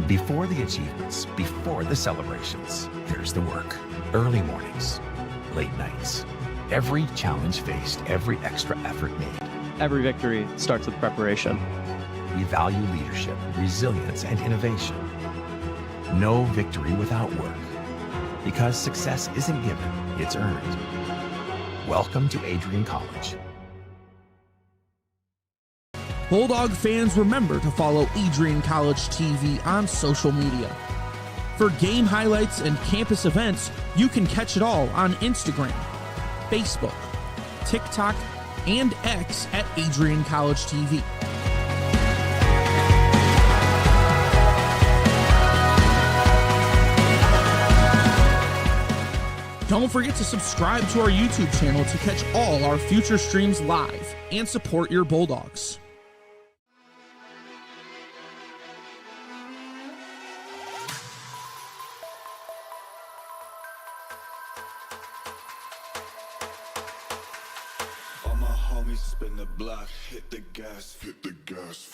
Before the achievements, before the celebrations, there's the work. Early mornings, late nights. Every challenge faced, every extra effort made. Every victory starts with preparation. We value leadership, resilience, and innovation. No victory without work. Because success isn't given, it's earned. Welcome to Adrian College. Bulldog fans, remember to follow Adrian College TV on social media. For game highlights and campus events, you can catch it all on Instagram, Facebook, TikTok, and X at Adrian College TV. Don't forget to subscribe to our YouTube channel to catch all our future streams live and support your Bulldogs. All my homies spin the block, hit the gas, hit the gas.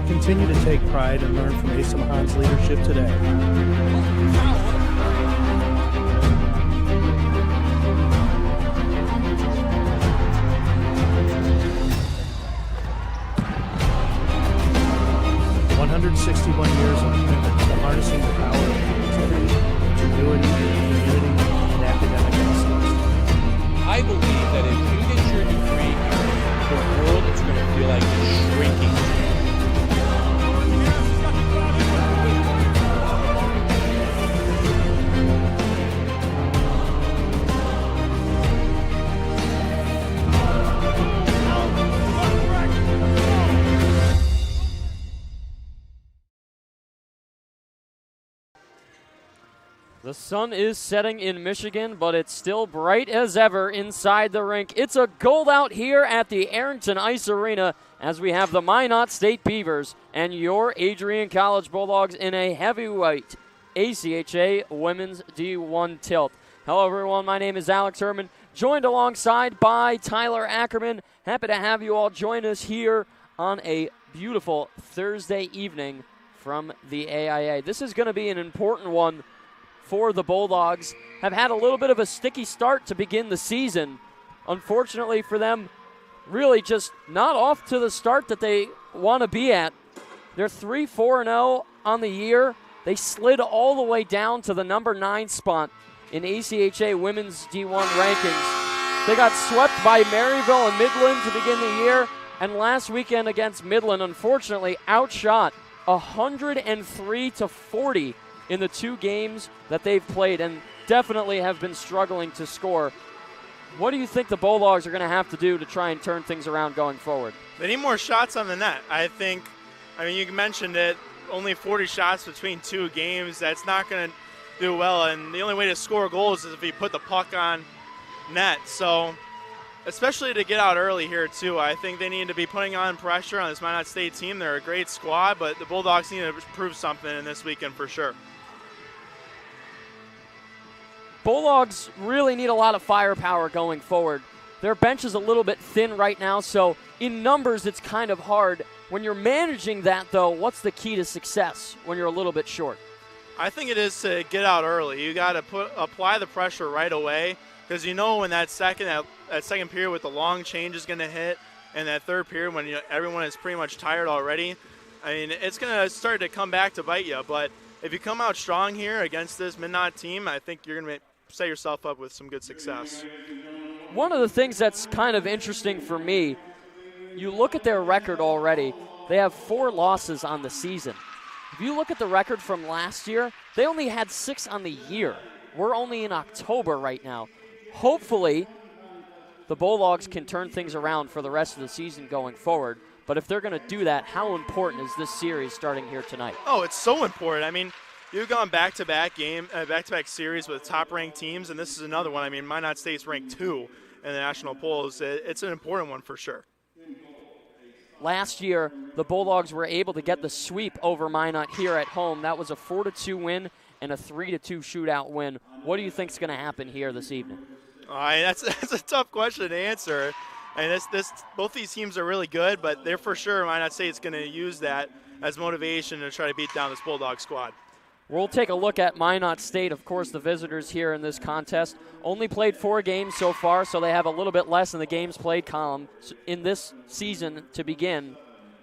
Continue to take pride and learn from Asa Mahan's leadership today. Years of commitment to harnessing the power of creativity, ingenuity, community, and academic excellence. I believe that if you get your degree here, the world is going to feel like it's shrinking. The sun is setting in Michigan, but it's still bright as ever inside the rink. It's a gold out here at the Arrington Ice Arena as we have the Minot State Beavers and your Adrian College Bulldogs in a heavyweight ACHA Women's D1 tilt. Hello, everyone. My name is Alex Herman, joined alongside by Tyler Ackerman. Happy to have you all join us here on a beautiful Thursday evening from the AIA. This is going to be an important one for the Bulldogs. Have had a little bit of a sticky start to begin the season. Unfortunately for them, really just not off to the start that they want to be at. They're 3-4-0 on the year. They slid all the way down to the number 9 spot in ACHA Women's D1 rankings. They got swept by Maryville and Midland to begin the year, and last weekend against Midland, unfortunately, outshot 103-40 in the 2 games that they've played, and definitely have been struggling to score. What do you think the Bulldogs are going to have to do to try and turn things around going forward? They need more shots on the net. I mean, you mentioned it, only 40 shots between 2 games. That's not going to do well, and the only way to score goals is if you put the puck on net. So, especially to get out early here, too, I think they need to be putting on pressure on this Minot State team. They're a great squad, but the Bulldogs need to prove something in this weekend for sure. Bulldogs really need a lot of firepower going forward. Their bench is a little bit thin right now, so in numbers it's kind of hard. When you're managing that, though, what's the key to success when you're a little bit short? I think it is to get out early. You got to apply the pressure right away, because you know when that second period with the long change is going to hit, and that third period when everyone is pretty much tired already, I mean, it's going to start to come back to bite you. But if you come out strong here against this Minot team, I think you're going to set yourself up with some good success. One of the things that's kind of interesting for me, you look at their record already. They have 4 losses on the season. If you look at the record from last year, they only had 6 on the year. We're only in October right now. Hopefully, the Bulldogs can turn things around for the rest of the season going forward. But if they're going to do that, how important is this series starting here tonight? Oh, it's so important. I mean, you've gone back-to-back series with top-ranked teams, and this is another one. I mean, Minot State's ranked 2 in the national polls. It's an important one for sure. Last year, the Bulldogs were able to get the sweep over Minot here at home. That was a 4-2 win and a 3-2 shootout win. What do you think is going to happen here this evening? That's a tough question to answer. And both these teams are really good, but they're for sure Minot State's going to use that as motivation to try to beat down this Bulldog squad. We'll take a look at Minot State. Of course, the visitors here in this contest only played 4 games so far, so they have a little bit less in the games played column in this season to begin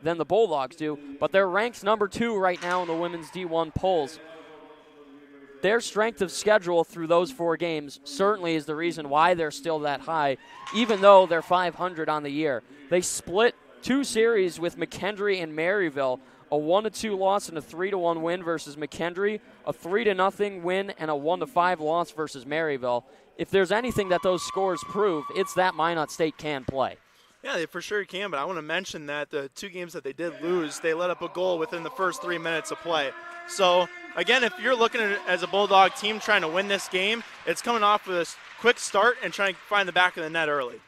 than the Bulldogs do, but they're ranked number 2 right now in the women's D1 polls. Their strength of schedule through those 4 games certainly is the reason why they're still that high, even though they're 500 on the year. They split 2 series with McKendree and Maryville, a 1-2 loss and a 3-1 win versus McKendree, a 3-0 win and a 1-5 loss versus Maryville. If there's anything that those scores prove, it's that Minot State can play. Yeah, they for sure can, but I want to mention that the 2 games that they did lose, they let up a goal within the first 3 minutes of play. So, again, if you're looking at it as a Bulldog team trying to win this game, it's coming off with a quick start and trying to find the back of the net early.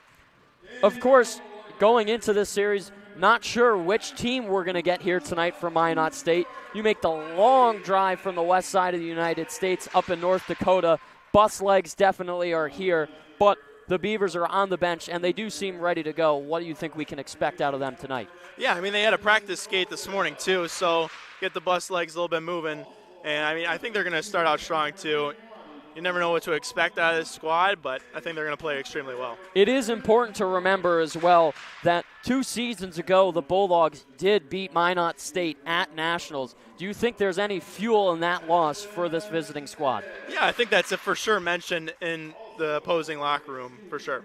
Of course, going into this series, not sure which team we're going to get here tonight from Minot State. You make the long drive from the west side of the United States up in North Dakota. Bus legs definitely are here, but the Beavers are on the bench, and they do seem ready to go. What do you think we can expect out of them tonight? Yeah, I mean, they had a practice skate this morning, too, so get the bus legs a little bit moving. And, I mean, I think they're going to start out strong, too. You never know what to expect out of this squad, but I think they're going to play extremely well. It is important to remember as well that 2 seasons ago, the Bulldogs did beat Minot State at Nationals. Do you think there's any fuel in that loss for this visiting squad? Yeah, I think that's a for sure mentioned in the opposing locker room, for sure.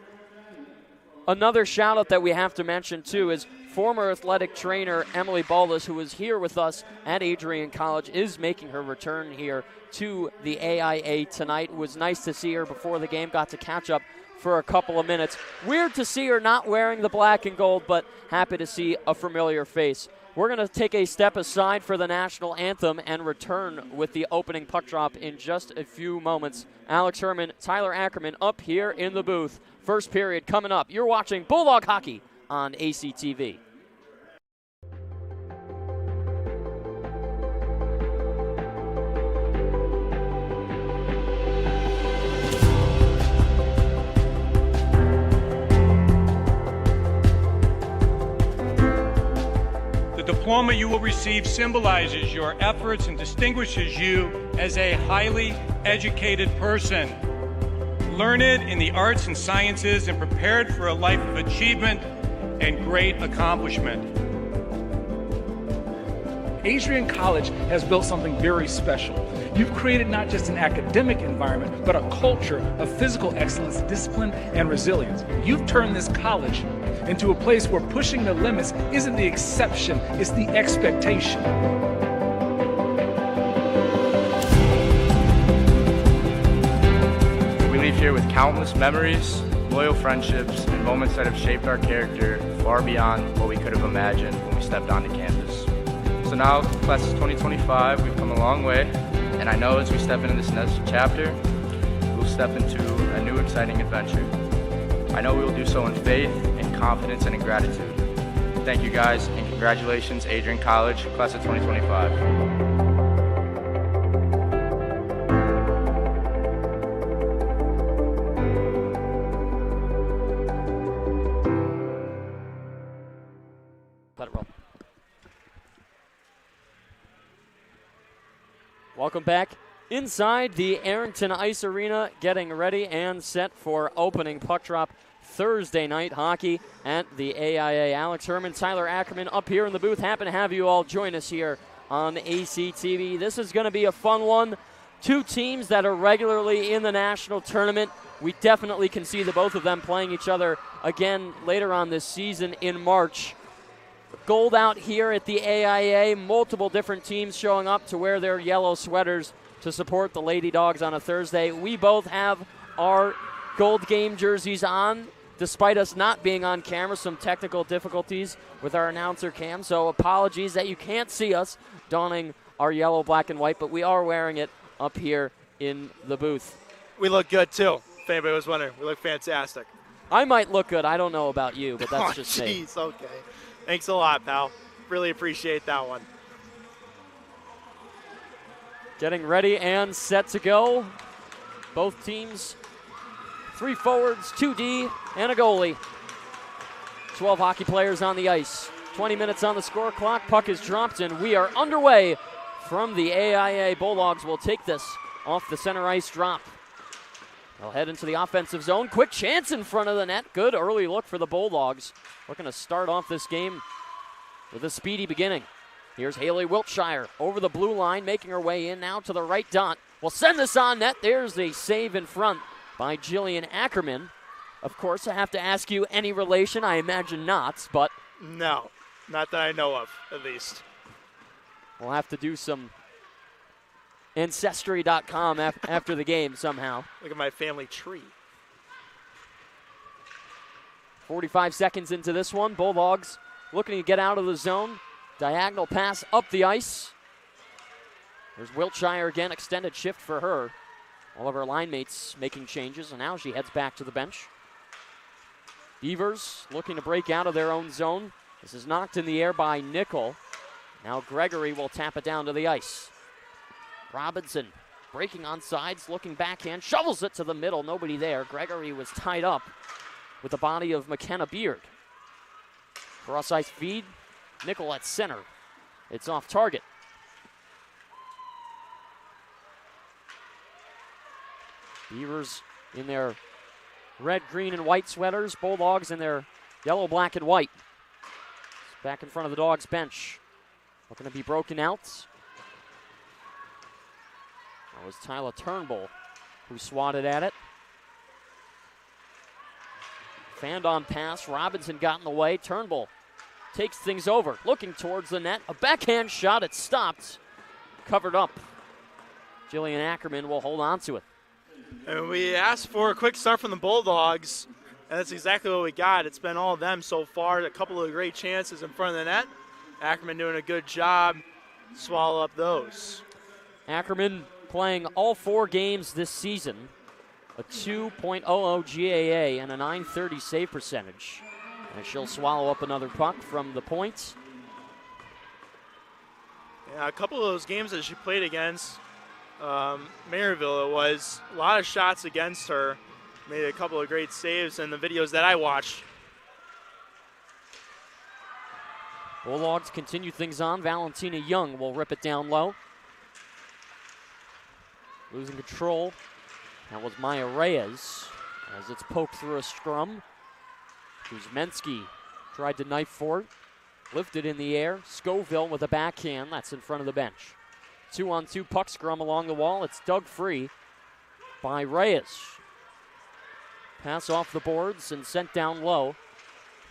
Another shout-out that we have to mention, too, is former athletic trainer Emily Baldas, who was here with us at Adrian College, is making her return here to the AIA tonight. It was nice to see her before the game, got to catch up for a couple of minutes. Weird to see her not wearing the black and gold, but happy to see a familiar face. We're going to take a step aside for the national anthem and return with the opening puck drop in just a few moments. Alex Herman, Tyler Ackerman up here in the booth. First period coming up. You're watching Bulldog Hockey on ACTV. The diploma you will receive symbolizes your efforts and distinguishes you as a highly educated person, learned in the arts and sciences and prepared for a life of achievement and great accomplishment. Adrian College has built something very special. You've created not just an academic environment, but a culture of physical excellence, discipline, and resilience. You've turned this college into a place where pushing the limits isn't the exception, it's the expectation. We leave here with countless memories, loyal friendships, and moments that have shaped our character far beyond what we could have imagined when we stepped onto campus. So now, class of 2025, we've come a long way, and I know as we step into this next chapter, we'll step into a new exciting adventure. I know we will do so in faith, in confidence, and in gratitude. Thank you guys, and congratulations, Adrian College, class of 2025. Welcome back inside the Arrington Ice Arena, getting ready and set for opening puck drop Thursday night hockey at the AIA. Alex Herman, Tyler Ackerman up here in the booth. Happy to have you all join us here on ACTV. This is going to be a fun one. 2 teams that are regularly in the national tournament. We definitely can see the both of them playing each other again later on this season in March. Gold out here at the AIA, multiple different teams showing up to wear their yellow sweaters to support the Lady Dogs on a Thursday. We both have our gold game jerseys on, despite us not being on camera. Some technical difficulties with our announcer cam, so apologies that you can't see us donning our yellow, black, and white, but we are wearing it up here in the booth. We look good, too, if anybody was wondering. We look fantastic. I might look good. I don't know about you, but that's just me. Jeez, okay. Thanks a lot, pal. Really appreciate that one. Getting ready and set to go. Both teams, 3 forwards, 2D, and a goalie. 12 hockey players on the ice. 20 minutes on the score clock. Puck is dropped, and we are underway from the AIA. Bulldogs will take this off the center ice drop. They'll head into the offensive zone. Quick chance in front of the net. Good early look for the Bulldogs. Looking to start off this game with a speedy beginning. Here's Haley Wiltshire over the blue line, making her way in now to the right dot. We'll send this on net. There's a save in front by Jillian Ackerman. Of course, I have to ask you, any relation? I imagine not, but... No, not that I know of, at least. We'll have to do some Ancestry.com after the game somehow. Look at my family tree. 45 seconds into this one. Bulldogs looking to get out of the zone. Diagonal pass up the ice. There's Wiltshire again, extended shift for her. All of her line mates making changes, and now she heads back to the bench. Beavers looking to break out of their own zone. This is knocked in the air by Nickel. Now Gregory will tap it down to the ice. Robinson breaking on sides, looking backhand, shovels it to the middle. Nobody there. Gregory was tied up with the body of McKenna Beard. Cross ice feed. Nickel at center. It's off target. Beavers in their red, green, and white sweaters. Bulldogs in their yellow, black, and white. It's back in front of the Dogs bench. Looking to be broken out. That was Tyler Turnbull who swatted at it. Fanned on pass. Robinson got in the way. Turnbull takes things over. Looking towards the net. A backhand shot. It stopped. Covered up. Jillian Ackerman will hold on to it. And we asked for a quick start from the Bulldogs, and that's exactly what we got. It's been all of them so far. A couple of great chances in front of the net. Ackerman doing a good job. Swallow up those. Ackerman playing all 4 games this season. A 2.00 GAA and a .930 save percentage. And she'll swallow up another puck from the point. Yeah, a couple of those games that she played against Maryville, it was a lot of shots against her. Made a couple of great saves in the videos that I watched. Bulldogs continue things on. Valentina Young will rip it down low. Losing control. That was Maya Reyes as it's poked through a scrum. Kuzmensky tried to knife for it. Lifted in the air. Scoville with a backhand. That's in front of the bench. 2-on-2 puck scrum along the wall. It's dug free by Reyes. Pass off the boards and sent down low.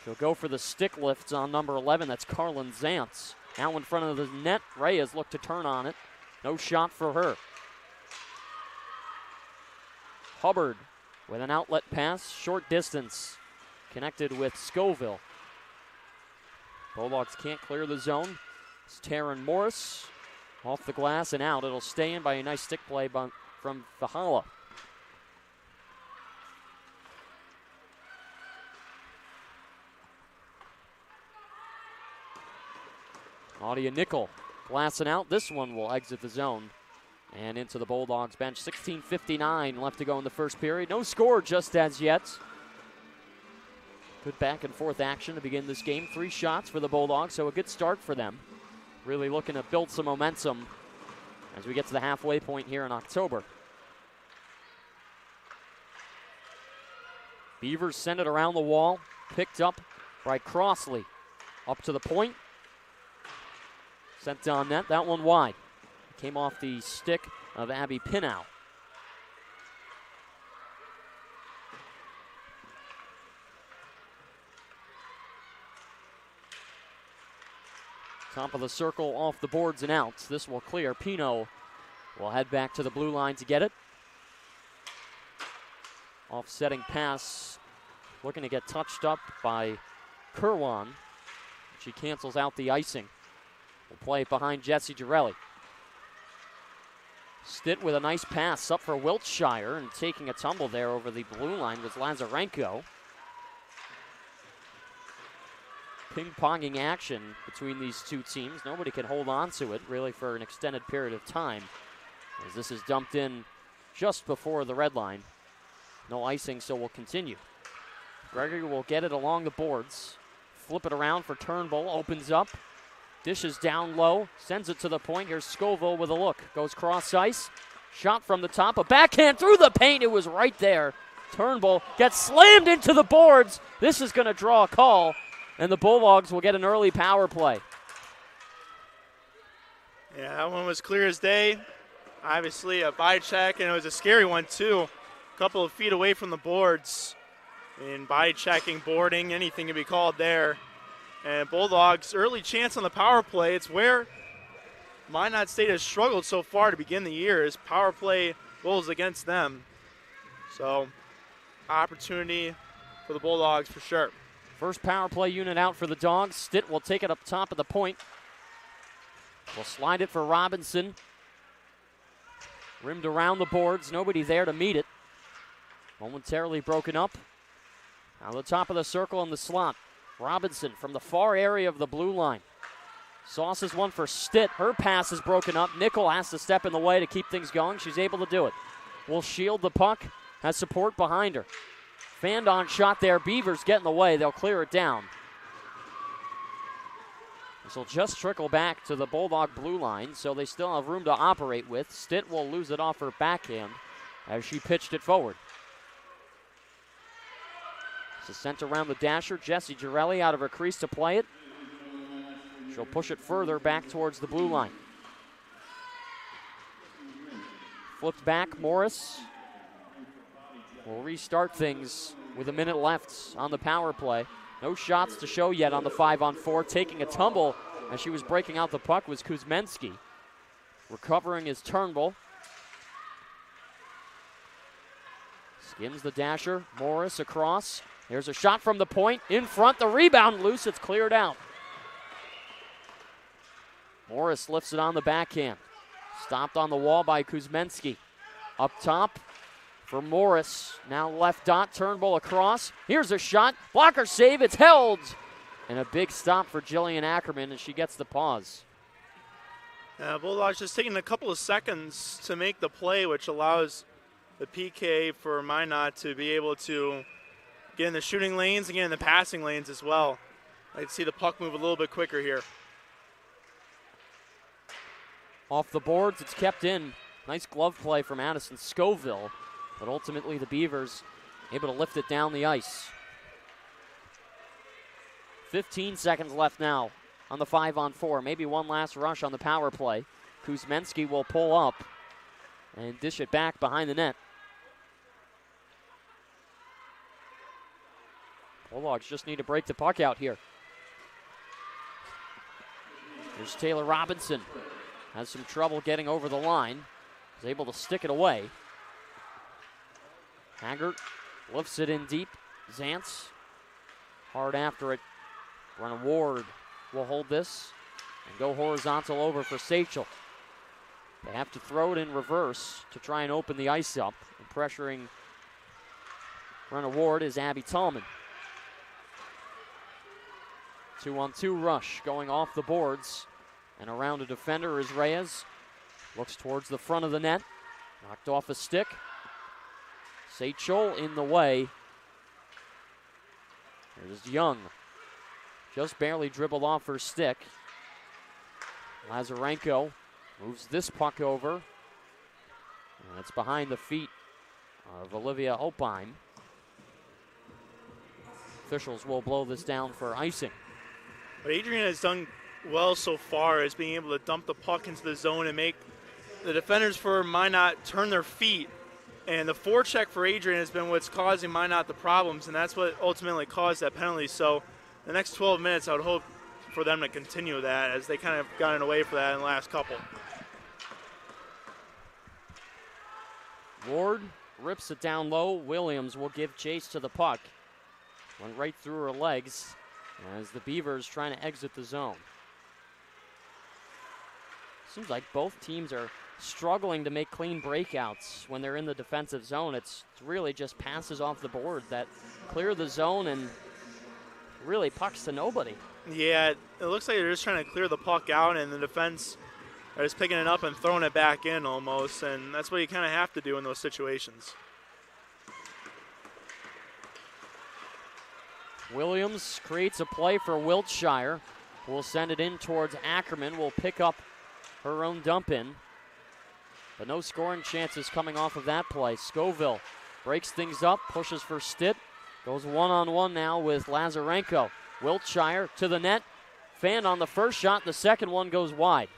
She'll go for the stick lifts on number 11. That's Carlin Zantz. Now in front of the net. Reyes looked to turn on it. No shot for her. Hubbard with an outlet pass. Short distance. Connected with Scoville. Bulldogs can't clear the zone. It's Taryn Morris. Off the glass and out. It'll stay in by a nice stick play from Fahala. Nadia Nickel glassing out. This one will exit the zone and into the Bulldogs bench. 16:59 left to go in the first period. No score just as yet. Good back and forth action to begin this game. 3 shots for the Bulldogs, so a good start for them. Really looking to build some momentum as we get to the halfway point here in October. Beavers send it around the wall. Picked up by Crossley. Up to the point. Sent down net. That one wide. Came off the stick of Abby Pinow. Top of the circle off the boards and out. This will clear. Pino will head back to the blue line to get it. Offsetting pass. Looking to get touched up by Kerwan. She cancels out the icing. Will play it behind Jesse Girelli. Stitt with a nice pass up for Wiltshire, and taking a tumble there over the blue line was Lazarenko. Ping-ponging action between these two teams. Nobody can hold on to it really for an extended period of time, as this is dumped in just before the red line. No icing, so we'll continue. Gregory will get it along the boards. Flip it around for Turnbull, opens up. Dishes down low, sends it to the point. Here's Scoville with a look. Goes cross ice. Shot from the top. A backhand through the paint. It was right there. Turnbull gets slammed into the boards. This is going to draw a call, and the Bulldogs will get an early power play. Yeah, that one was clear as day. Obviously a body check, and it was a scary one too. A couple of feet away from the boards. And body checking, boarding, anything can be called there. And Bulldogs' early chance on the power play. It's where Minot State has struggled so far to begin the year, is power play goals against them. So, opportunity for the Bulldogs for sure. First power play unit out for the Dogs. Stitt will take it up top of the point. Will slide it for Robinson. Rimmed around the boards. Nobody there to meet it. Momentarily broken up. Now the top of the circle in the slot. Robinson from the far area of the blue line. Sauces one for Stitt. Her pass is broken up. Nickel has to step in the way to keep things going. She's able to do it. Will shield the puck. Has support behind her. Fanned on shot there. Beavers get in the way. They'll clear it down. This will just trickle back to the Bulldog blue line, so they still have room to operate with. Stitt will lose it off her backhand as she pitched it forward. It's sent around the dasher. Jessie Girelli out of her crease to play it. She'll push it further back towards the blue line. Flipped back, Morris will restart things with a minute left on the power play. No shots to show yet on the 5-on-4. Taking a tumble as she was breaking out the puck was Kuzmenski. Recovering is Turnbull. Skims the dasher. Morris across. There's a shot from the point. In front, the rebound loose. It's cleared out. Morris lifts it on the backhand. Stopped on the wall by Kuzmenski. Up top for Morris. Now left dot. Turnbull across. Here's a shot. Blocker save. It's held. And a big stop for Jillian Ackerman, and she gets the pause. Bulldogs just taking a couple of seconds to make the play, which allows the PK for Minot to be able to get in the shooting lanes and get in the passing lanes as well. I'd see the puck move a little bit quicker here. Off the boards, it's kept in. Nice glove play from Addison Scoville, but ultimately the Beavers able to lift it down the ice. 15 seconds left now on the 5-on-4. Maybe one last rush on the power play. Kuzmenski will pull up and dish it back behind the net. Bulldogs just need to break the puck out here. Here's Taylor Robinson. Has some trouble getting over the line. Is able to stick it away. Haggart lifts it in deep. Zantz hard after it. Brenna Ward will hold this and go horizontal over for Sachel. They have to throw it in reverse to try and open the ice up. And pressuring Brenna Ward is Abby Tallman. 2-on-2 rush going off the boards. And around a defender is Reyes. Looks towards the front of the net. Knocked off a stick. Sachel in the way. There's Young. Just barely dribbled off her stick. Lazarenko moves this puck over. And it's behind the feet of Olivia Opheim. Officials will blow this down for icing. What Adrian has done well so far is being able to dump the puck into the zone and make the defenders for Minot turn their feet. And the forecheck for Adrian has been what's causing Minot the problems, and that's what ultimately caused that penalty. So the next 12 minutes, I would hope for them to continue that, as they kind of gotten away for that in the last couple. Ward rips it down low. Williams will give chase to the puck. Went right through her legs as the Beavers trying to exit the zone. Seems like both teams are struggling to make clean breakouts when they're in the defensive zone. It's really just passes off the board that clear the zone and really pucks to nobody. Yeah, it looks like they're just trying to clear the puck out, and the defense are just picking it up and throwing it back in almost, and that's what you kind of have to do in those situations. Williams creates a play for Wiltshire. Will send it in towards Ackerman. Will pick up her own dump in. But no scoring chances coming off of that play. Scoville breaks things up, pushes for Stitt. Goes one-on-one now with Lazarenko. Wiltshire to the net. Fan on the first shot. The second one goes wide.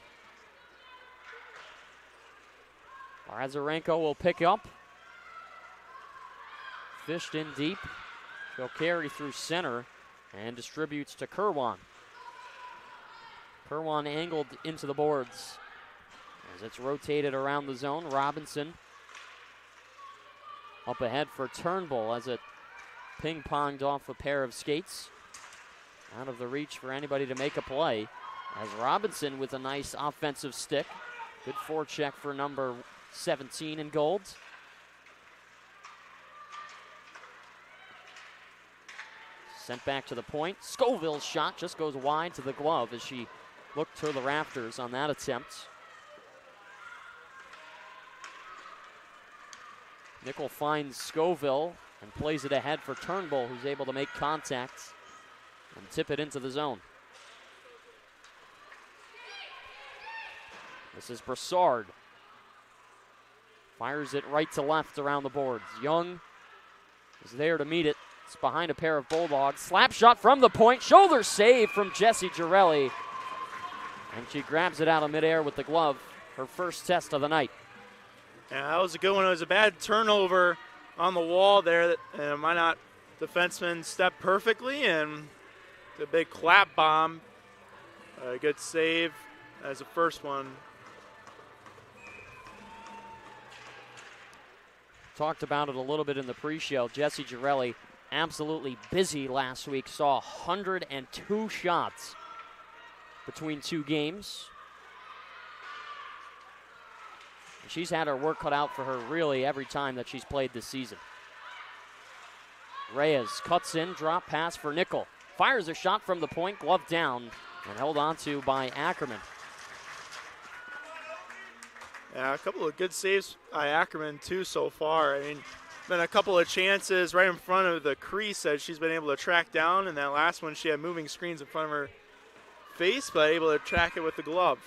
Lazarenko will pick up. Fished in deep. She'll carry through center and distributes to Kerwan. Kerwan angled into the boards as it's rotated around the zone. Robinson up ahead for Turnbull as it ping-ponged off a pair of skates. Out of the reach for anybody to make a play. As Robinson with a nice offensive stick. Good forecheck for number 17 in gold. Sent back to the point. Scoville's shot just goes wide to the glove as she looked to the rafters on that attempt. Nickel finds Scoville and plays it ahead for Turnbull, who's able to make contact and tip it into the zone. This is Brassard. Fires it right to left around the boards. Young is there to meet it. It's behind a pair of Bulldogs. Slap shot from the point. Shoulder save from Jessie Girelli. And she grabs it out of midair with the glove. Her first test of the night. Yeah, that was a good one. It was a bad turnover on the wall there. Minot defenseman stepped perfectly, and the big clap bomb. A good save as the first one. Talked about it a little bit in the pre-show. Jessie Girelli absolutely busy last week. Saw 102 shots between two games. And she's had her work cut out for her really every time that she's played this season. Reyes cuts in, drop pass for Nickel. Fires a shot from the point, glove down, and held on to by Ackerman. Yeah, a couple of good saves by Ackerman, too, so far. I mean, been a couple of chances right in front of the crease that she's been able to track down. And that last one, she had moving screens in front of her face, but able to track it with the glove.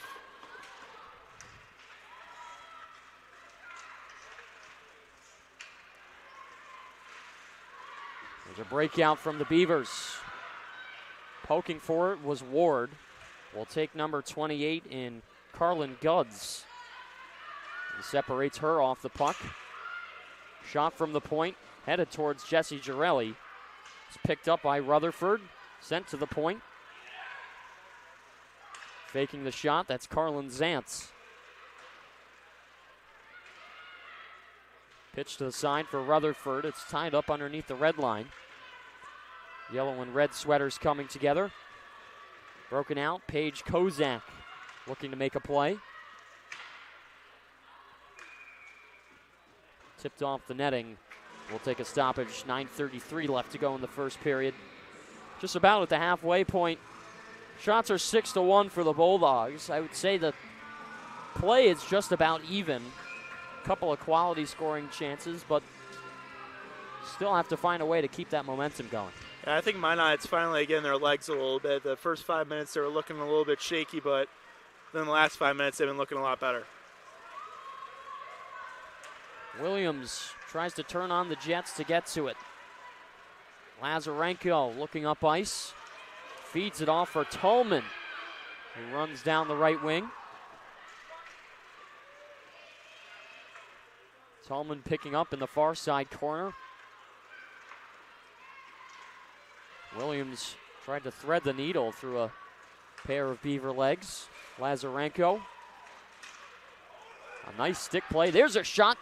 There's a breakout from the Beavers. Poking for it was Ward. Will take number 28 in Carlin Guds. He separates her off the puck. Shot from the point, headed towards Jessie Girelli. It's picked up by Rutherford, sent to the point. Faking the shot, that's Carlin Zantz. Pitch to the side for Rutherford. It's tied up underneath the red line. Yellow and red sweaters coming together. Broken out, Paige Kozak looking to make a play. Tipped off the netting. We'll take a stoppage. 9:33 left to go in the first period. Just about at the halfway point. Shots are 6-1 for the Bulldogs. I would say the play is just about even. A couple of quality scoring chances, but still have to find a way to keep that momentum going. Yeah, I think Minot's finally getting their legs a little bit. The first 5 minutes they were looking a little bit shaky, but then the last 5 minutes they've been looking a lot better. Williams tries to turn on the Jets to get to it. Lazarenko looking up ice. Feeds it off for Tolman, who runs down the right wing. Tolman picking up in the far side corner. Williams tried to thread the needle through a pair of Beaver legs. Lazarenko. A nice stick play. There's a shot.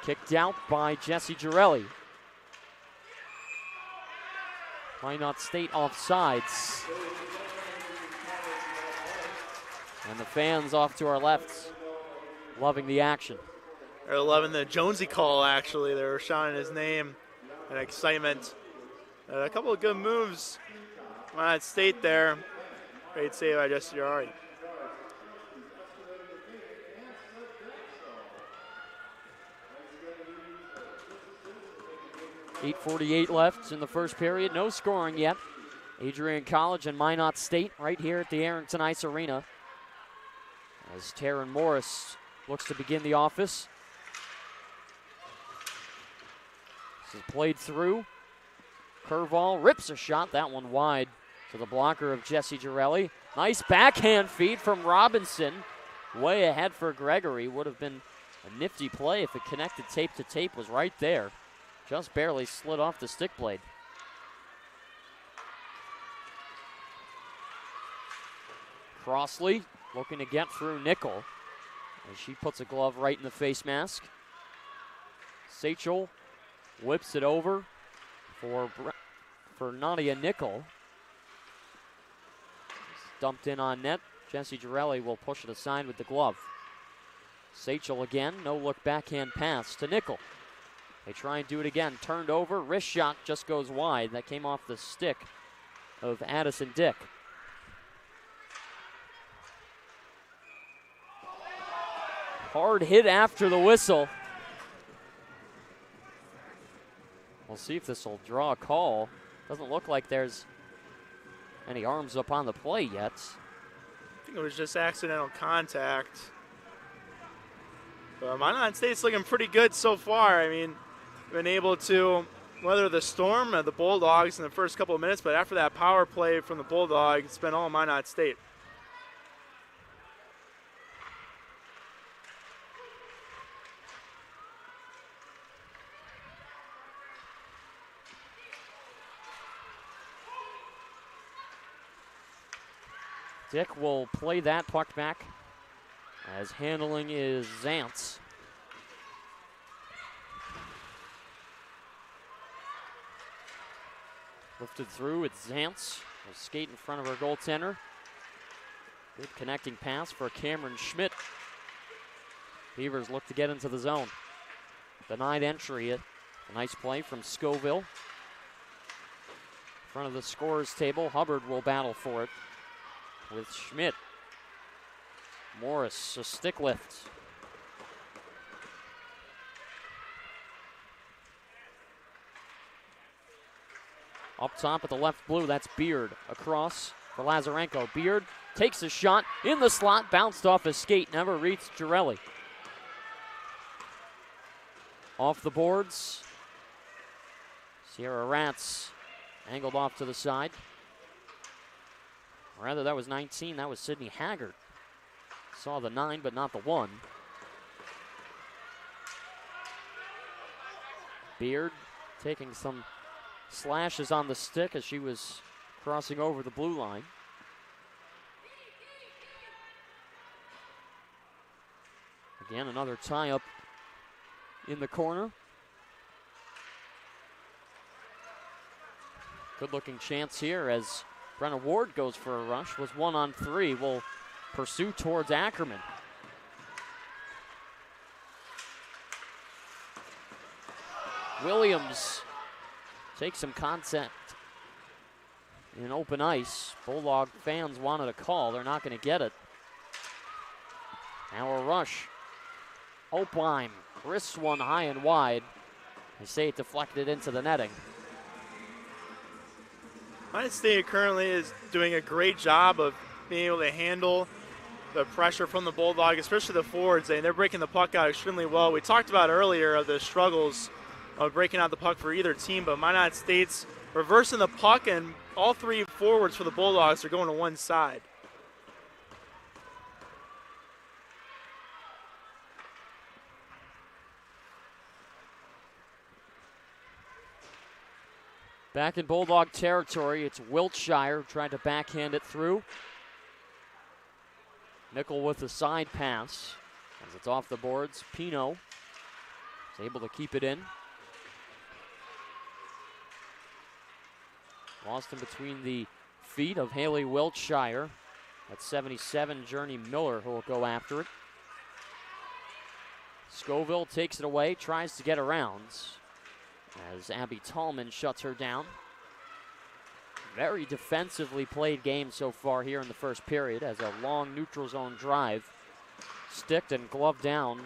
Kicked out by Jessie Girelli. Minot State offsides. And the fans off to our left loving the action. They're loving the Jonesy call, actually. They're shouting his name and excitement. A couple of good moves. Minot State there. Great save by Jesse Girardi. .8:48 left in the first period. No scoring yet. Adrian College and Minot State right here at the Arrington Ice Arena. As Taryn Morris looks to begin the offense. This is played through. Curveball rips a shot, that one wide to the blocker of Jesse Girelli. Nice backhand feed from Robinson. Way ahead for Gregory. Would have been a nifty play if it connected tape to tape, was right there. Just barely slid off the stick blade. Crossley looking to get through Nickel as she puts a glove right in the face mask. Sachel whips it over for Nadia Nickel. It's dumped in on net. Jesse Girelli will push it aside with the glove. Sachel again, no look backhand pass to Nickel. They try and do it again. Turned over, wrist shot just goes wide. That came off the stick of Addison Dick. Hard hit after the whistle. We'll see if this will draw a call. Doesn't look like there's any arms up on the play yet. I think it was just accidental contact. But Minot State's looking pretty good so far. I mean, been able to weather the storm of the Bulldogs in the first couple of minutes, but after that power play from the Bulldogs, it's been all Minot State. Dick will play that puck back as handling is Zantz. Lifted through, it's Zantz. Will skate in front of her goaltender. Good connecting pass for Cameron Schmidt. Beavers look to get into the zone. Denied entry. A nice play from Scoville. In front of the scorer's table, Hubbard will battle for it with Schmidt. Morris, a stick lift. Up top at the left blue, that's Beard. Across for Lazarenko. Beard takes a shot in the slot, bounced off his skate, never reached Girelli. Off the boards. Sierra Rats angled off to the side. Rather, that was 19. That was Sydney Haggard. Saw the 9, but not the 1. Beard taking some slashes on the stick as she was crossing over the blue line. Again, another tie-up in the corner. Good-looking chance here as Brenna Ward goes for a rush. Was 1-on-3. Will pursue towards Ackerman. Williams takes some contact in open ice. Bulldog fans wanted a call. They're not going to get it. Now a rush. Opheim wrists one high and wide. They say it deflected into the netting. Minot State currently is doing a great job of being able to handle the pressure from the Bulldog, especially the forwards, and they're breaking the puck out extremely well. We talked about earlier of the struggles of breaking out the puck for either team, but Minot State's reversing the puck, and all three forwards for the Bulldogs are going to one side. Back in Bulldog territory, it's Wiltshire trying to backhand it through. Nickel with a side pass as it's off the boards. Pino is able to keep it in. Lost in between the feet of Haley Wiltshire. That's 77, Journey Miller, who will go after it. Scoville takes it away, tries to get around as Abby Tallman shuts her down. Very defensively played game so far here in the first period as a long neutral zone drive sticked and gloved down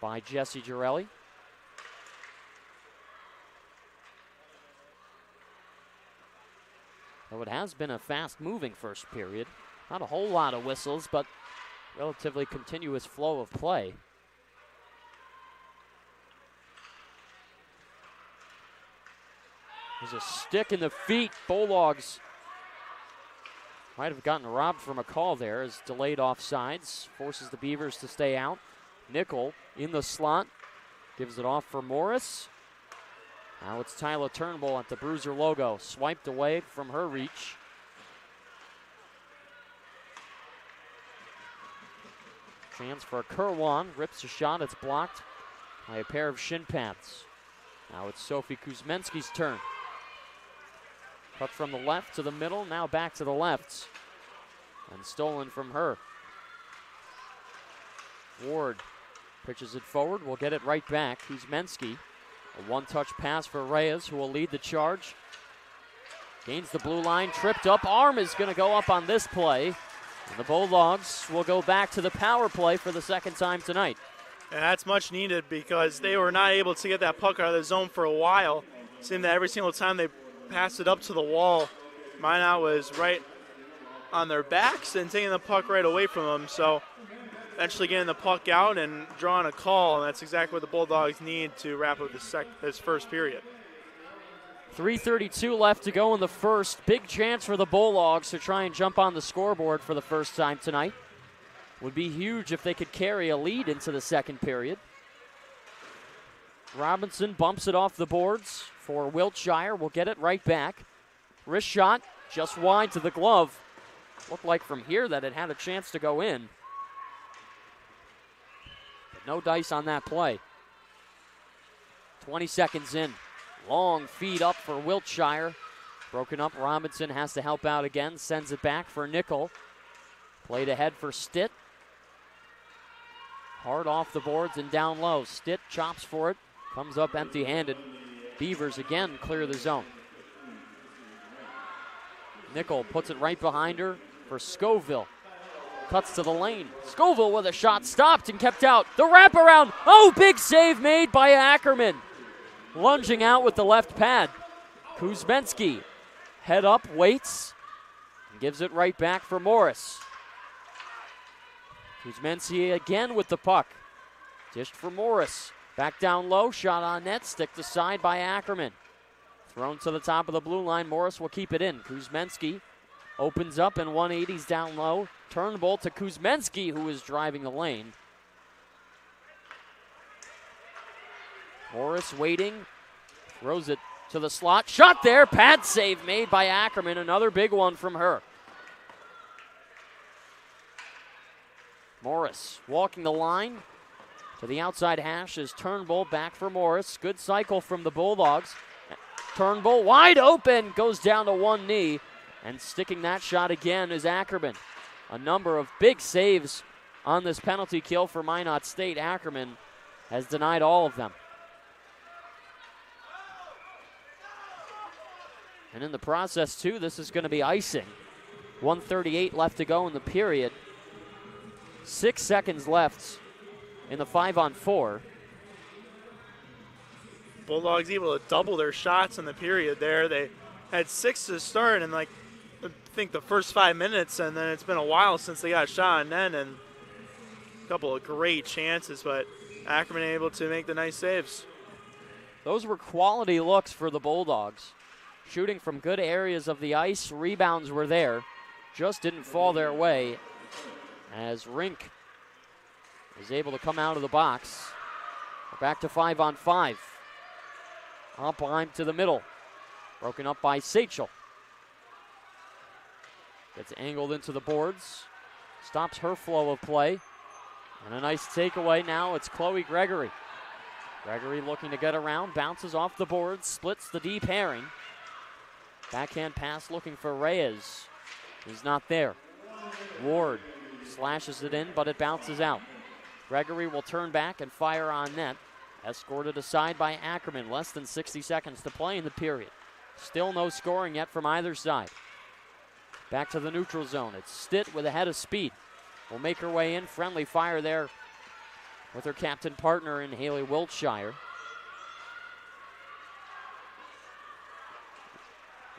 by Jessie Girelli. So it has been a fast-moving first period. Not a whole lot of whistles, but relatively continuous flow of play. There's a stick in the feet. Bulldogs might have gotten robbed from a call there as delayed offsides. Forces the Beavers to stay out. Nickel in the slot. Gives it off for Morris. Now it's Tyler Turnbull at the Bruiser logo. Swiped away from her reach. Chance for Kerwan. Rips a shot. It's blocked by a pair of shin pads. Now it's Sophie Kuzmenski's turn. Cut from the left to the middle, now back to the left. And stolen from her. Ward pitches it forward, will get it right back. Kuzmenski. A one-touch pass for Reyes, who will lead the charge. Gains the blue line, tripped up. Arm is going to go up on this play. And the Bulldogs will go back to the power play for the second time tonight. And that's much needed because they were not able to get that puck out of the zone for a while. It seemed that every single time they passed it up to the wall, Minot was right on their backs and taking the puck right away from them. So eventually getting the puck out and drawing a call, and that's exactly what the Bulldogs need to wrap up this first period. 3:32 left to go in the first. Big chance for the Bulldogs to try and jump on the scoreboard for the first time tonight. Would be huge if they could carry a lead into the second period. Robinson bumps it off the boards for Wiltshire. Will get it right back. Wrist shot just wide to the glove. Looked like from here that it had a chance to go in. But no dice on that play. 20 seconds in. Long feed up for Wiltshire. Broken up. Robinson has to help out again. Sends it back for Nickel. Played ahead for Stitt. Hard off the boards and down low. Stitt chops for it. Comes up empty-handed. Beavers again clear the zone. Nickel puts it right behind her for Scoville. Cuts to the lane. Scoville with a shot stopped and kept out. The wraparound. Oh, big save made by Ackerman. Lunging out with the left pad. Kuzmenski. Head up, waits, and gives it right back for Morris. Kuzmenski again with the puck. Dished for Morris. Back down low, shot on net, stick to side by Ackerman. Thrown to the top of the blue line, Morris will keep it in. Kuzmenski opens up and 180s down low. Turnbull to Kuzmenski, who is driving the lane. Morris waiting, throws it to the slot. Shot there, pad save made by Ackerman, another big one from her. Morris walking the line to the outside hash is Turnbull, back for Morris. Good cycle from the Bulldogs. Turnbull wide open, goes down to one knee, and sticking that shot again is Ackerman. A number of big saves on this penalty kill for Minot State. Ackerman has denied all of them. And in the process, too, this is going to be icing. 1:38 left to go in the period. 6 seconds left in the 5-on-4. Bulldogs able to double their shots in the period there. They had 6 to start in, I think the first 5 minutes, and then it's been a while since they got shot on net, and a couple of great chances, but Ackerman able to make the nice saves. Those were quality looks for the Bulldogs. Shooting from good areas of the ice. Rebounds were there. Just didn't fall their way as Rink is able to come out of the box. We're back to 5-on-5. Oppenheim to the middle. Broken up by Sachel. Gets angled into the boards. Stops her flow of play. And a nice takeaway now. It's Chloe Gregory. Gregory looking to get around. Bounces off the boards. Splits the deep herring. Backhand pass looking for Reyes. He's not there. Ward slashes it in, but it bounces out. Gregory will turn back and fire on net. Escorted aside by Ackerman. Less than 60 seconds to play in the period. Still no scoring yet from either side. Back to the neutral zone. It's Stitt with a head of speed. Will make her way in. Friendly fire there with her captain partner in Haley Wiltshire.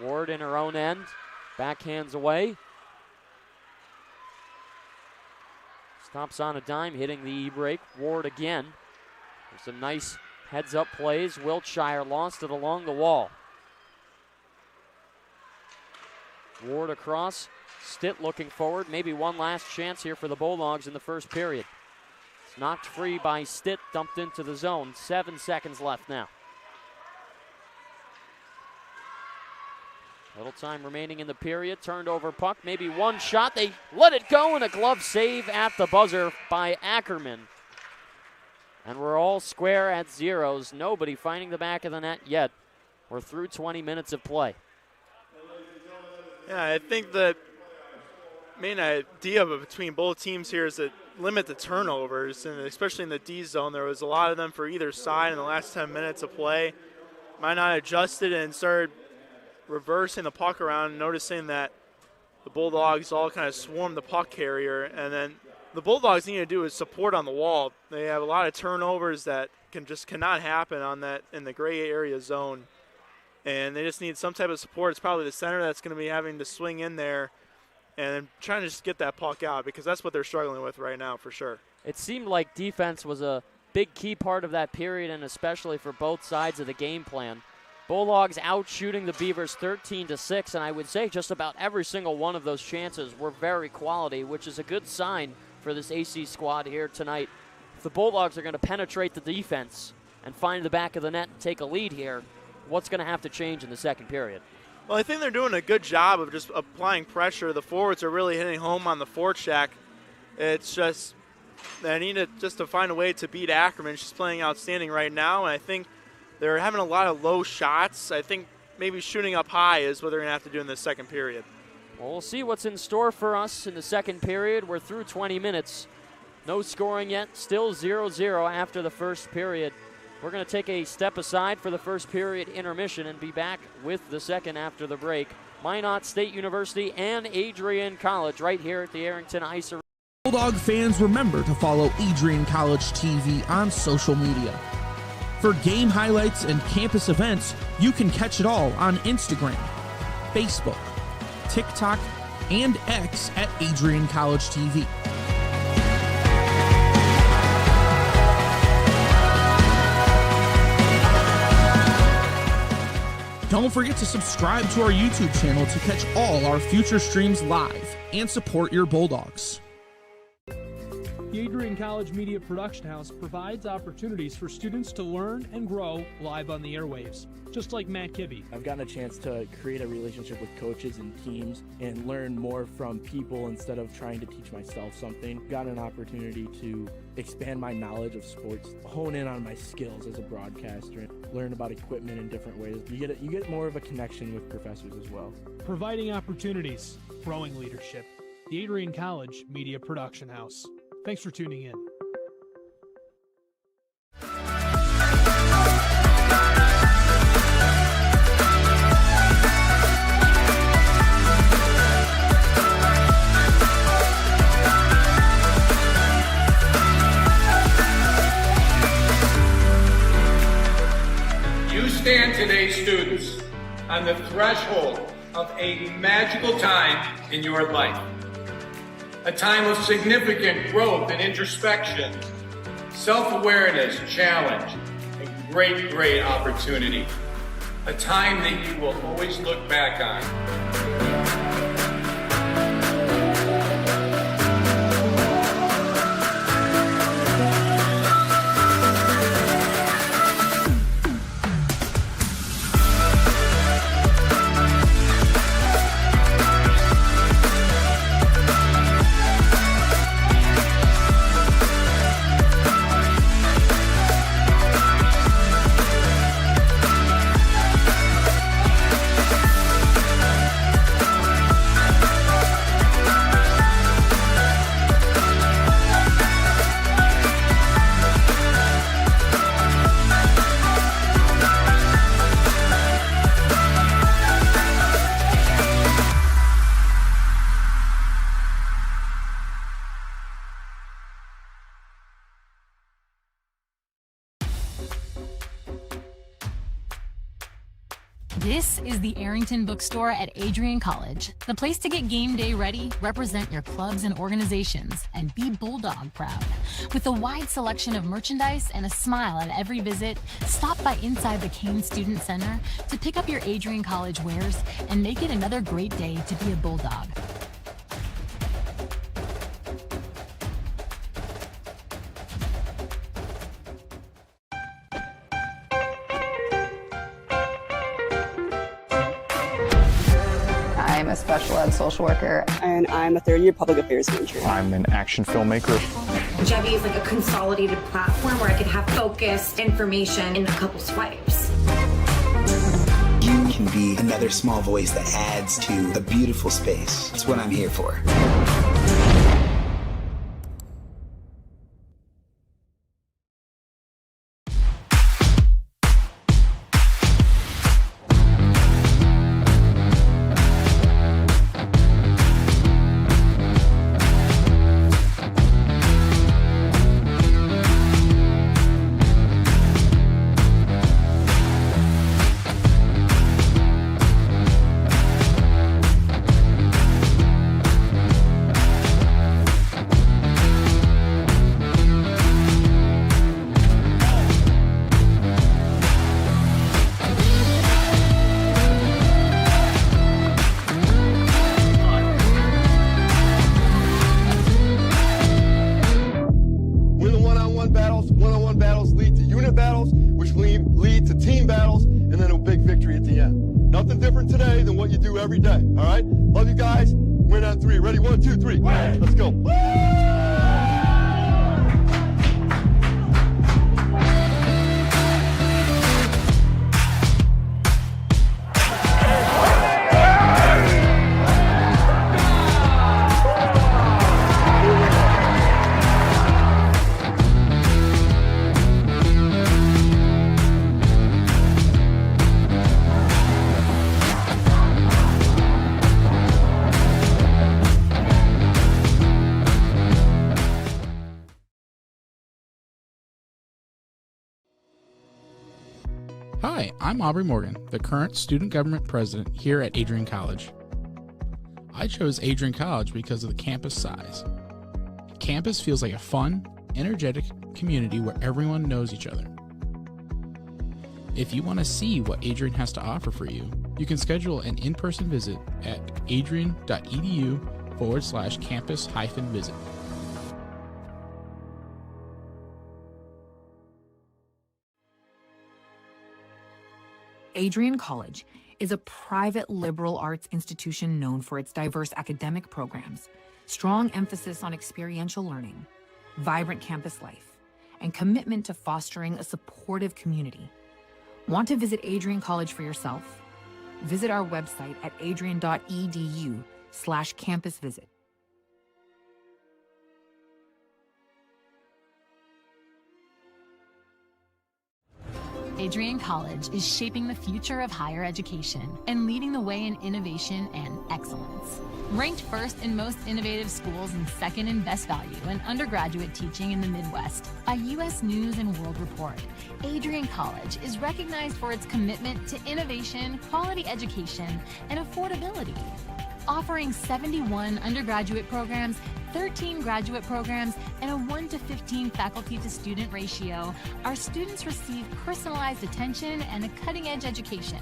Ward in her own end. Backhands away. Stops on a dime, hitting the E-break. Ward again. There's some nice heads-up plays. Wiltshire lost it along the wall. Ward across. Stitt looking forward. Maybe one last chance here for the Bulldogs in the first period. It's knocked free by Stitt, dumped into the zone. 7 seconds left now. Little time remaining in the period. Turned over puck. Maybe one shot. They let it go, and a glove save at the buzzer by Ackerman. And we're all square at zeros. Nobody finding the back of the net yet. We're through 20 minutes of play. Yeah, I think the main idea between both teams here is to limit the turnovers, and especially in the D zone. There was a lot of them for either side in the last 10 minutes of play. Minot adjusted and started reversing the puck around, noticing that the Bulldogs all kind of swarmed the puck carrier, and then the Bulldogs need to do is support on the wall. They have a lot of turnovers that cannot happen on that in the gray area zone, and they just need some type of support. It's probably the center that's going to be having to swing in there and trying to just get that puck out, because that's what they're struggling with right now for sure. It seemed like defense was a big key part of that period, and especially for both sides of the game plan. Bulldogs out shooting the Beavers 13-6, and I would say just about every single one of those chances were very quality, which is a good sign for this AC squad here tonight. If the Bulldogs are going to penetrate the defense and find the back of the net and take a lead here, what's going to have to change in the second period? Well, I think they're doing a good job of just applying pressure. The forwards are really hitting home on the forecheck. It's just they need to find a way to beat Ackerman. She's playing outstanding right now, and I think they're having a lot of low shots. I think maybe shooting up high is what they're going to have to do in the second period. Well, we'll see what's in store for us in the second period. We're through 20 minutes. No scoring yet. Still 0-0 after the first period. We're going to take a step aside for the first period intermission and be back with the second after the break. Minot State University and Adrian College right here at the Arrington Ice Arena. Bulldog fans, remember to follow Adrian College TV on social media. For game highlights and campus events, you can catch it all on Instagram, Facebook, TikTok, and X at Adrian College TV. Don't forget to subscribe to our YouTube channel to catch all our future streams live and support your Bulldogs. The Adrian College Media Production House provides opportunities for students to learn and grow live on the airwaves, just like Matt Kibbe. I've gotten a chance to create a relationship with coaches and teams and learn more from people instead of trying to teach myself something. Got an opportunity to expand my knowledge of sports, hone in on my skills as a broadcaster, and learn about equipment in different ways. You get more of a connection with professors as well. Providing opportunities, growing leadership. The Adrian College Media Production House. Thanks for tuning in. You stand today, students, on the threshold of a magical time in your life. A time of significant growth and introspection, self-awareness, challenge, and great, great opportunity. A time that you will always look back on. This is the Arrington Bookstore at Adrian College, the place to get game day ready, represent your clubs and organizations, and be Bulldog proud. With a wide selection of merchandise and a smile at every visit, stop by inside the Kane Student Center to pick up your Adrian College wares and make it another great day to be a Bulldog. I'm a special ed social worker. And I'm a third-year public affairs major. I'm an action filmmaker. Jevy is like a consolidated platform where I can have focused information in a couple swipes. You can be another small voice that adds to a beautiful space. That's what I'm here for. Every day, all right? Love you guys. Win on 3. Ready? 1, 2, 3. Let's go. Hi, I'm Aubrey Morgan, the current student government president here at Adrian College. I chose Adrian College because of the campus size. Campus feels like a fun, energetic community where everyone knows each other. If you want to see what Adrian has to offer for you, you can schedule an in-person visit at adrian.edu/campus-visit. Adrian College is a private liberal arts institution known for its diverse academic programs, strong emphasis on experiential learning, vibrant campus life, and commitment to fostering a supportive community. Want to visit Adrian College for yourself? Visit our website at adrian.edu/campus-visit. Adrian College is shaping the future of higher education and leading the way in innovation and excellence. Ranked first in most innovative schools and second in best value in undergraduate teaching in the Midwest by U.S. News and World Report, Adrian College is recognized for its commitment to innovation, quality education, and affordability. Offering 71 undergraduate programs, 13 graduate programs, and a 1-to-15 faculty-to-student ratio, our students receive personalized attention and a cutting-edge education.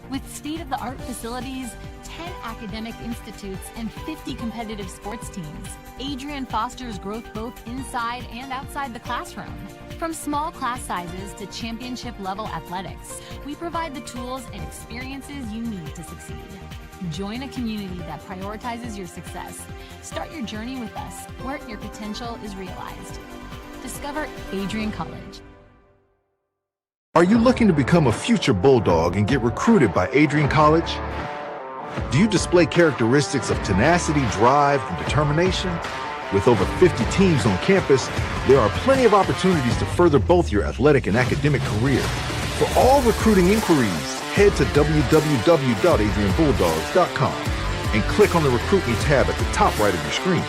With state-of-the-art facilities, 10 academic institutes, and 50 competitive sports teams, Adrian fosters growth both inside and outside the classroom. From small class sizes to championship-level athletics, we provide the tools and experiences you need to succeed. Join a community that prioritizes your success. Start your journey with us, where your potential is realized. Discover Adrian College. Are you looking to become a future Bulldog and get recruited by Adrian College? Do you display characteristics of tenacity, drive, and determination? With over 50 teams on campus, there are plenty of opportunities to further both your athletic and academic career. For all recruiting inquiries, head to www.adrianbulldogs.com and click on the recruitment tab at the top right of your screen.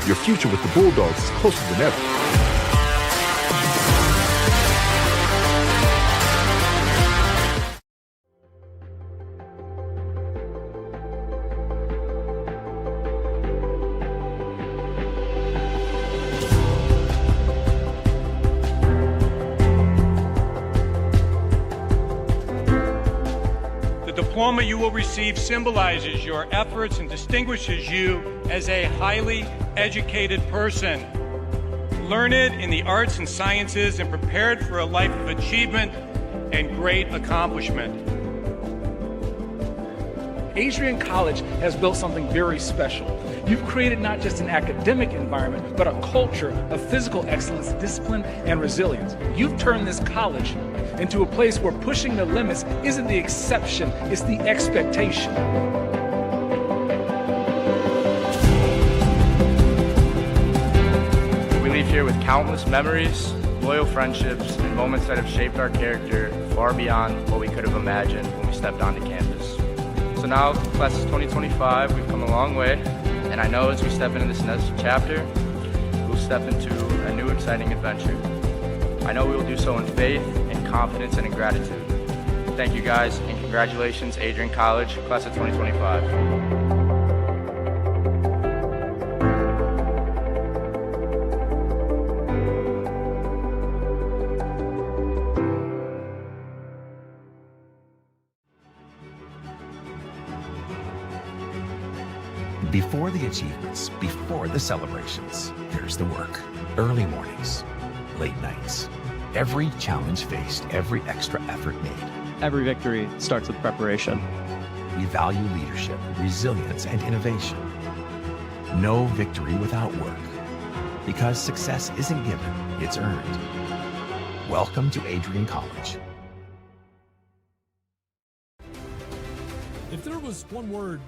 Your future with the Bulldogs is closer than ever. diploma you will receive symbolizes your efforts and distinguishes you as a highly educated person, learned in the arts and sciences and prepared for a life of achievement and great accomplishment. Adrian College has built something very special. You've created not just an academic environment, but a culture of physical excellence, discipline, and resilience. You've turned this college into a place where pushing the limits isn't the exception, it's the expectation. We leave here with countless memories, loyal friendships, and moments that have shaped our character far beyond what we could have imagined when we stepped onto campus. So now, class of 2025, we've come a long way, and I know as we step into this next chapter, we'll step into a new exciting adventure. I know we will do so in faith, in confidence, and in gratitude. Thank you guys, and congratulations, Adrian College, class of 2025. Before the achievements, before the celebrations, there's the work. Early mornings, late nights. Every challenge faced, every extra effort made. Every victory starts with preparation. We value leadership, resilience, and innovation. No victory without work. Because success isn't given, it's earned. Welcome to Adrian College. If there was one word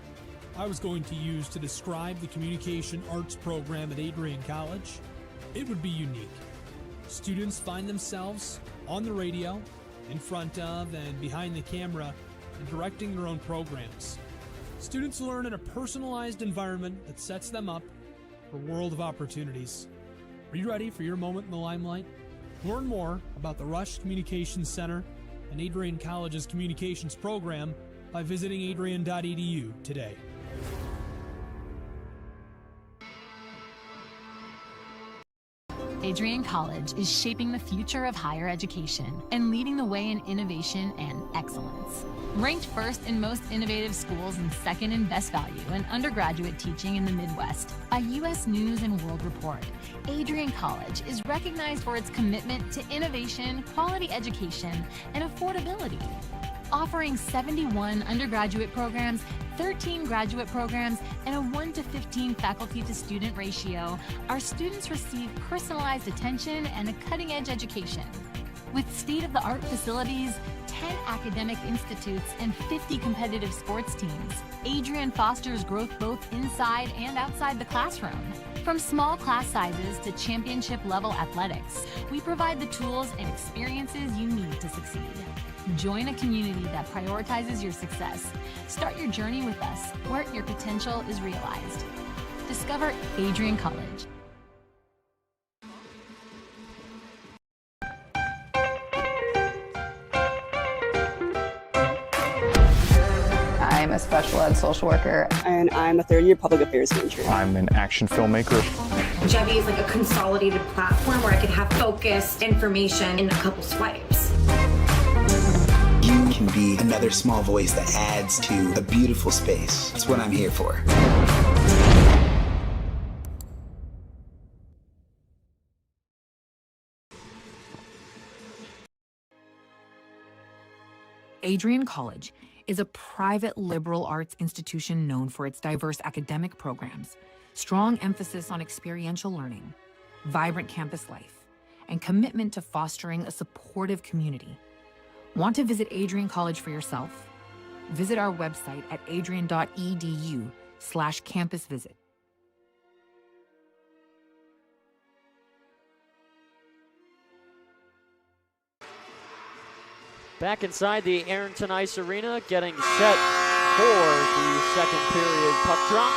I was going to use to describe the communication arts program at Adrian College, it would be unique. Students find themselves on the radio, in front of and behind the camera, and directing their own programs. Students learn in a personalized environment that sets them up for a world of opportunities. Are you ready for your moment in the limelight? Learn more about the Rush Communications Center and Adrian College's communications program by visiting adrian.edu today. Adrian College is shaping the future of higher education and leading the way in innovation and excellence. Ranked first in most innovative schools and second in best value in undergraduate teaching in the Midwest by U.S. News and World Report, Adrian College is recognized for its commitment to innovation, quality education, and affordability. Offering 71 undergraduate programs, 13 graduate programs, and a 1-to-15 faculty-to-student ratio, our students receive personalized attention and a cutting-edge education. With state-of-the-art facilities, 10 academic institutes, and 50 competitive sports teams, Adrian fosters growth both inside and outside the classroom. From small class sizes to championship-level athletics, we provide the tools and experiences you need to succeed. Join a community that prioritizes your success. Start your journey with us, where your potential is realized. Discover Adrian College. I'm a special ed social worker. And I'm a third-year public affairs major. I'm an action filmmaker. Jevi is like a consolidated platform where I could have focused information in a couple swipes. You can be another small voice that adds to a beautiful space. That's what I'm here for. Adrian College is a private liberal arts institution known for its diverse academic programs, strong emphasis on experiential learning, vibrant campus life, and commitment to fostering a supportive community. Want to visit Adrian College for yourself? Visit our website at adrian.edu/campusvisit. Back inside the Arrington Ice Arena, getting set for the second period puck drop.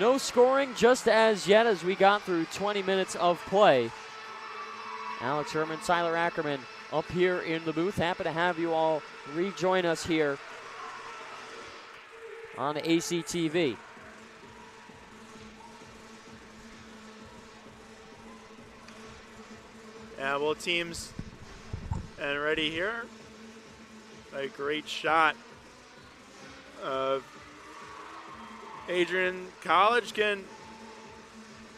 No scoring just as yet as we got through 20 minutes of play. Alex Herman, Tyler Ackerman up here in the booth. Happy to have you all rejoin us here on ACTV. Yeah, both teams and ready here. A great shot Adrian College getting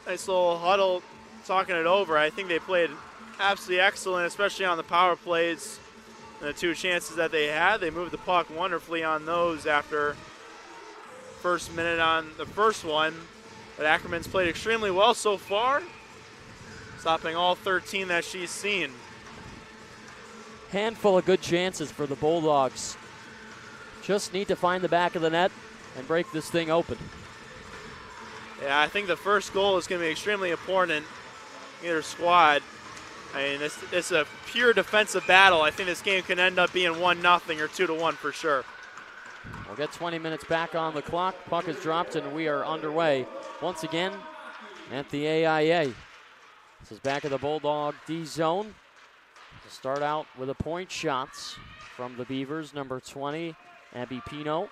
nice little huddle, talking it over. I think they played absolutely excellent, especially on the power plays. And the 2 chances that they had, they moved the puck wonderfully on those after first minute on the first one. But Ackerman's played extremely well so far, stopping all 13 that she's seen. Handful of good chances for the Bulldogs. Just need to find the back of the net and break this thing open. Yeah, I think the first goal is going to be extremely important in either squad. I mean, this is a pure defensive battle. I think this game can end up being 1-0 or 2-1 for sure. We'll get 20 minutes back on the clock. Puck is dropped, and we are underway once again at the AIA. This is back of the Bulldog D zone. To start out with a point shots from the Beavers, number 20, Abby Pino.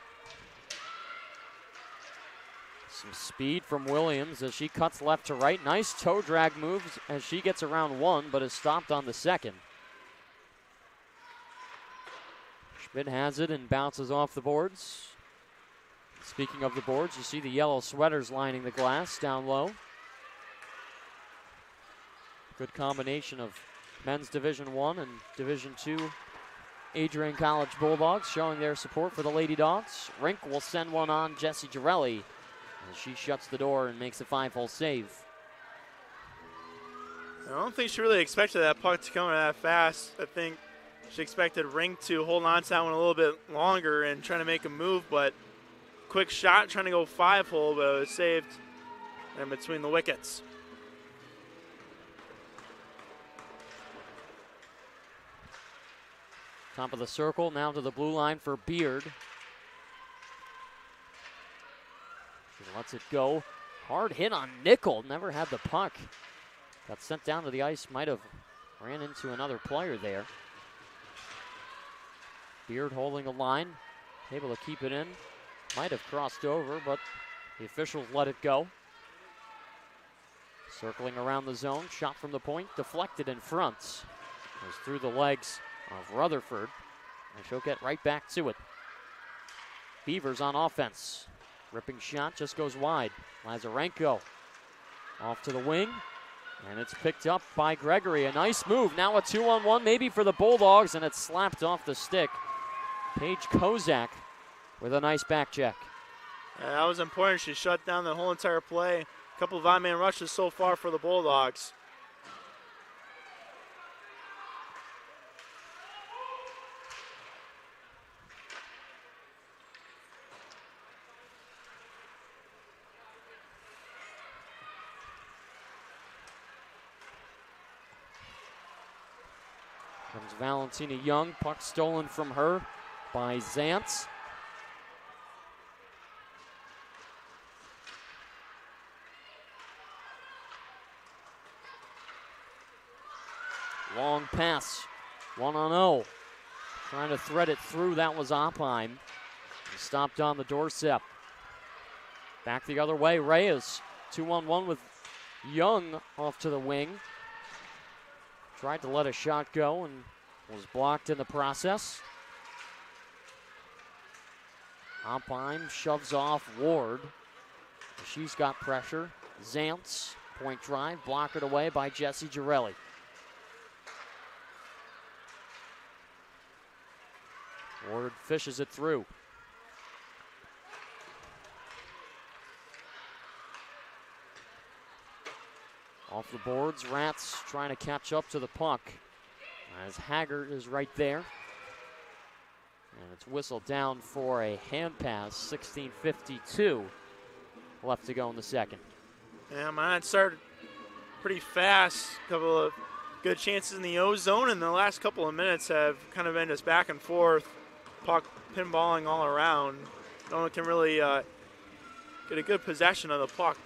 Some speed from Williams as she cuts left to right. Nice toe drag moves as she gets around one, but is stopped on the second. Schmidt has it and bounces off the boards. Speaking of the boards, you see the yellow sweaters lining the glass down low. Good combination of men's Division I and Division II Adrian College Bulldogs showing their support for the Lady Dogs. Rink will send one on Jessie Girelli as she shuts the door and makes a 5-hole save. I don't think she really expected that puck to come that fast. I think she expected Rink to hold on to that one a little bit longer and trying to make a move, but quick shot trying to go 5-hole, but it was saved in between the wickets. Top of the circle, now to the blue line for Beard. She lets it go. Hard hit on Nickel, never had the puck. Got sent down to the ice, might have ran into another player there. Beard holding the line, able to keep it in. Might have crossed over, but the officials let it go. Circling around the zone, shot from the point, deflected in front. It was through the legs of Rutherford, and she'll get right back to it. Beavers on offense. Ripping shot just goes wide. Lazarenko off to the wing, and it's picked up by Gregory. A nice move. Now a 2-on-1 maybe for the Bulldogs, and it's slapped off the stick. Paige Kozak with a nice back check. That was important. She shut down the whole entire play. A couple of odd-man rushes so far for the Bulldogs. Comes Valentina Young, puck stolen from her by Zantz. Long pass, 1-0. Trying to thread it through, that was Oppheim. He stopped on the doorstep. Back the other way, Reyes, 2-on-1 with Young off to the wing. Tried to let a shot go and was blocked in the process. Oppheim shoves off Ward. She's got pressure. Zantz, point drive, blockered away by Jessie Girelli. Ward fishes it through. Off the boards, Rats trying to catch up to the puck as Haggard is right there. And it's whistled down for a hand pass, 16:52 left to go in the second. Yeah, mine started pretty fast. A couple of good chances in the O zone, and the last couple of minutes have kind of been just back and forth, puck pinballing all around. No one can really get a good possession of the puck.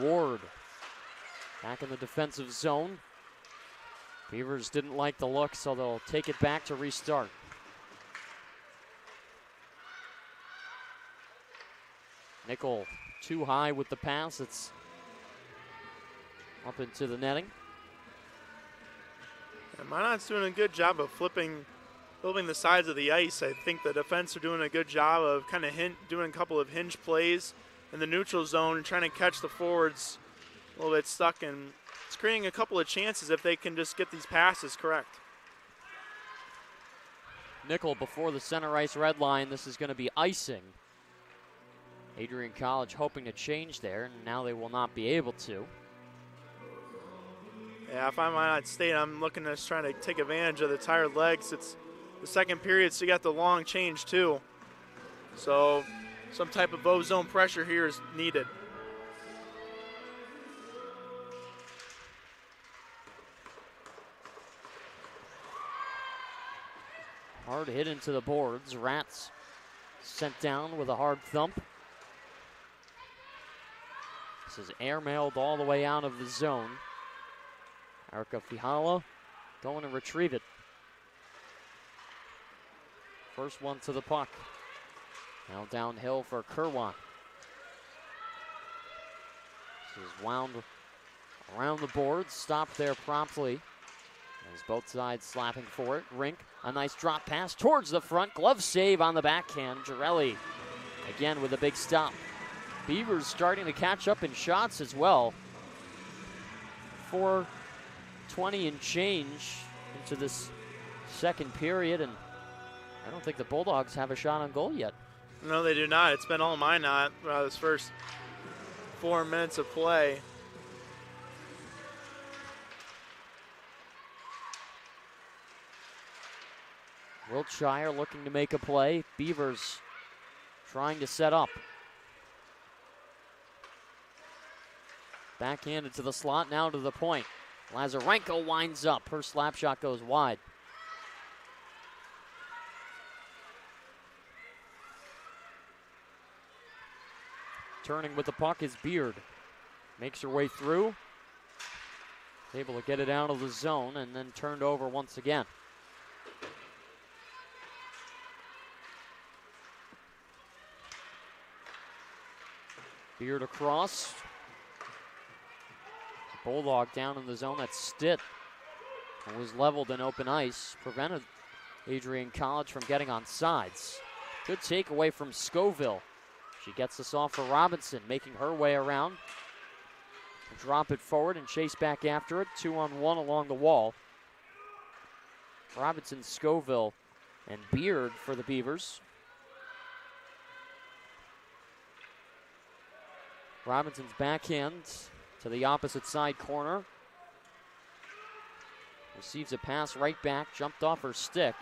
Ward back in the defensive zone. Beavers didn't like the look, so they'll take it back to restart. Nickel too high with the pass. It's up into the netting. And Minot's doing a good job of flipping the sides of the ice. I think the defense are doing a good job of kind of doing a couple of hinge plays in the neutral zone and trying to catch the forwards a little bit stuck, and it's creating a couple of chances if they can just get these passes correct. Nickel before the center ice red line. This is going to be icing. Adrian College hoping to change there, and now they will not be able to. Yeah, if I'm Minot State, I'm looking at trying to take advantage of the tired legs. It's the second period, so you got the long change too. So some type of O-zone pressure here is needed. Hard hit into the boards. Rats sent down with a hard thump. This is airmailed all the way out of the zone. Erica Fihala going to retrieve it. First one to the puck. Now downhill for Kerwan. This is wound around the boards, stopped there promptly. As both sides slapping for it. Rink, a nice drop pass towards the front. Glove save on the backhand. Girelli again with a big stop. Beavers starting to catch up in shots as well. 4:20 and change into this second period, and I don't think the Bulldogs have a shot on goal yet. No, they do not. It's been all Minot this first 4 minutes of play. Wiltshire looking to make a play. Beavers trying to set up. Backhanded to the slot, now to the point. Lazarenko winds up. Her slap shot goes wide. Turning with the puck is Beard. Makes her way through. Able to get it out of the zone and then turned over once again. Beard across. Bulldog down in the zone. That's Stitt. It was leveled in open ice. Prevented Adrian College from getting on sides. Good takeaway from Scoville. She gets this off for Robinson, making her way around. Drop it forward and chase back after it. 2-on-1 along the wall. Robinson, Scoville, and Beard for the Beavers. Robinson's backhand to the opposite side corner. Receives a pass right back, jumped off her stick.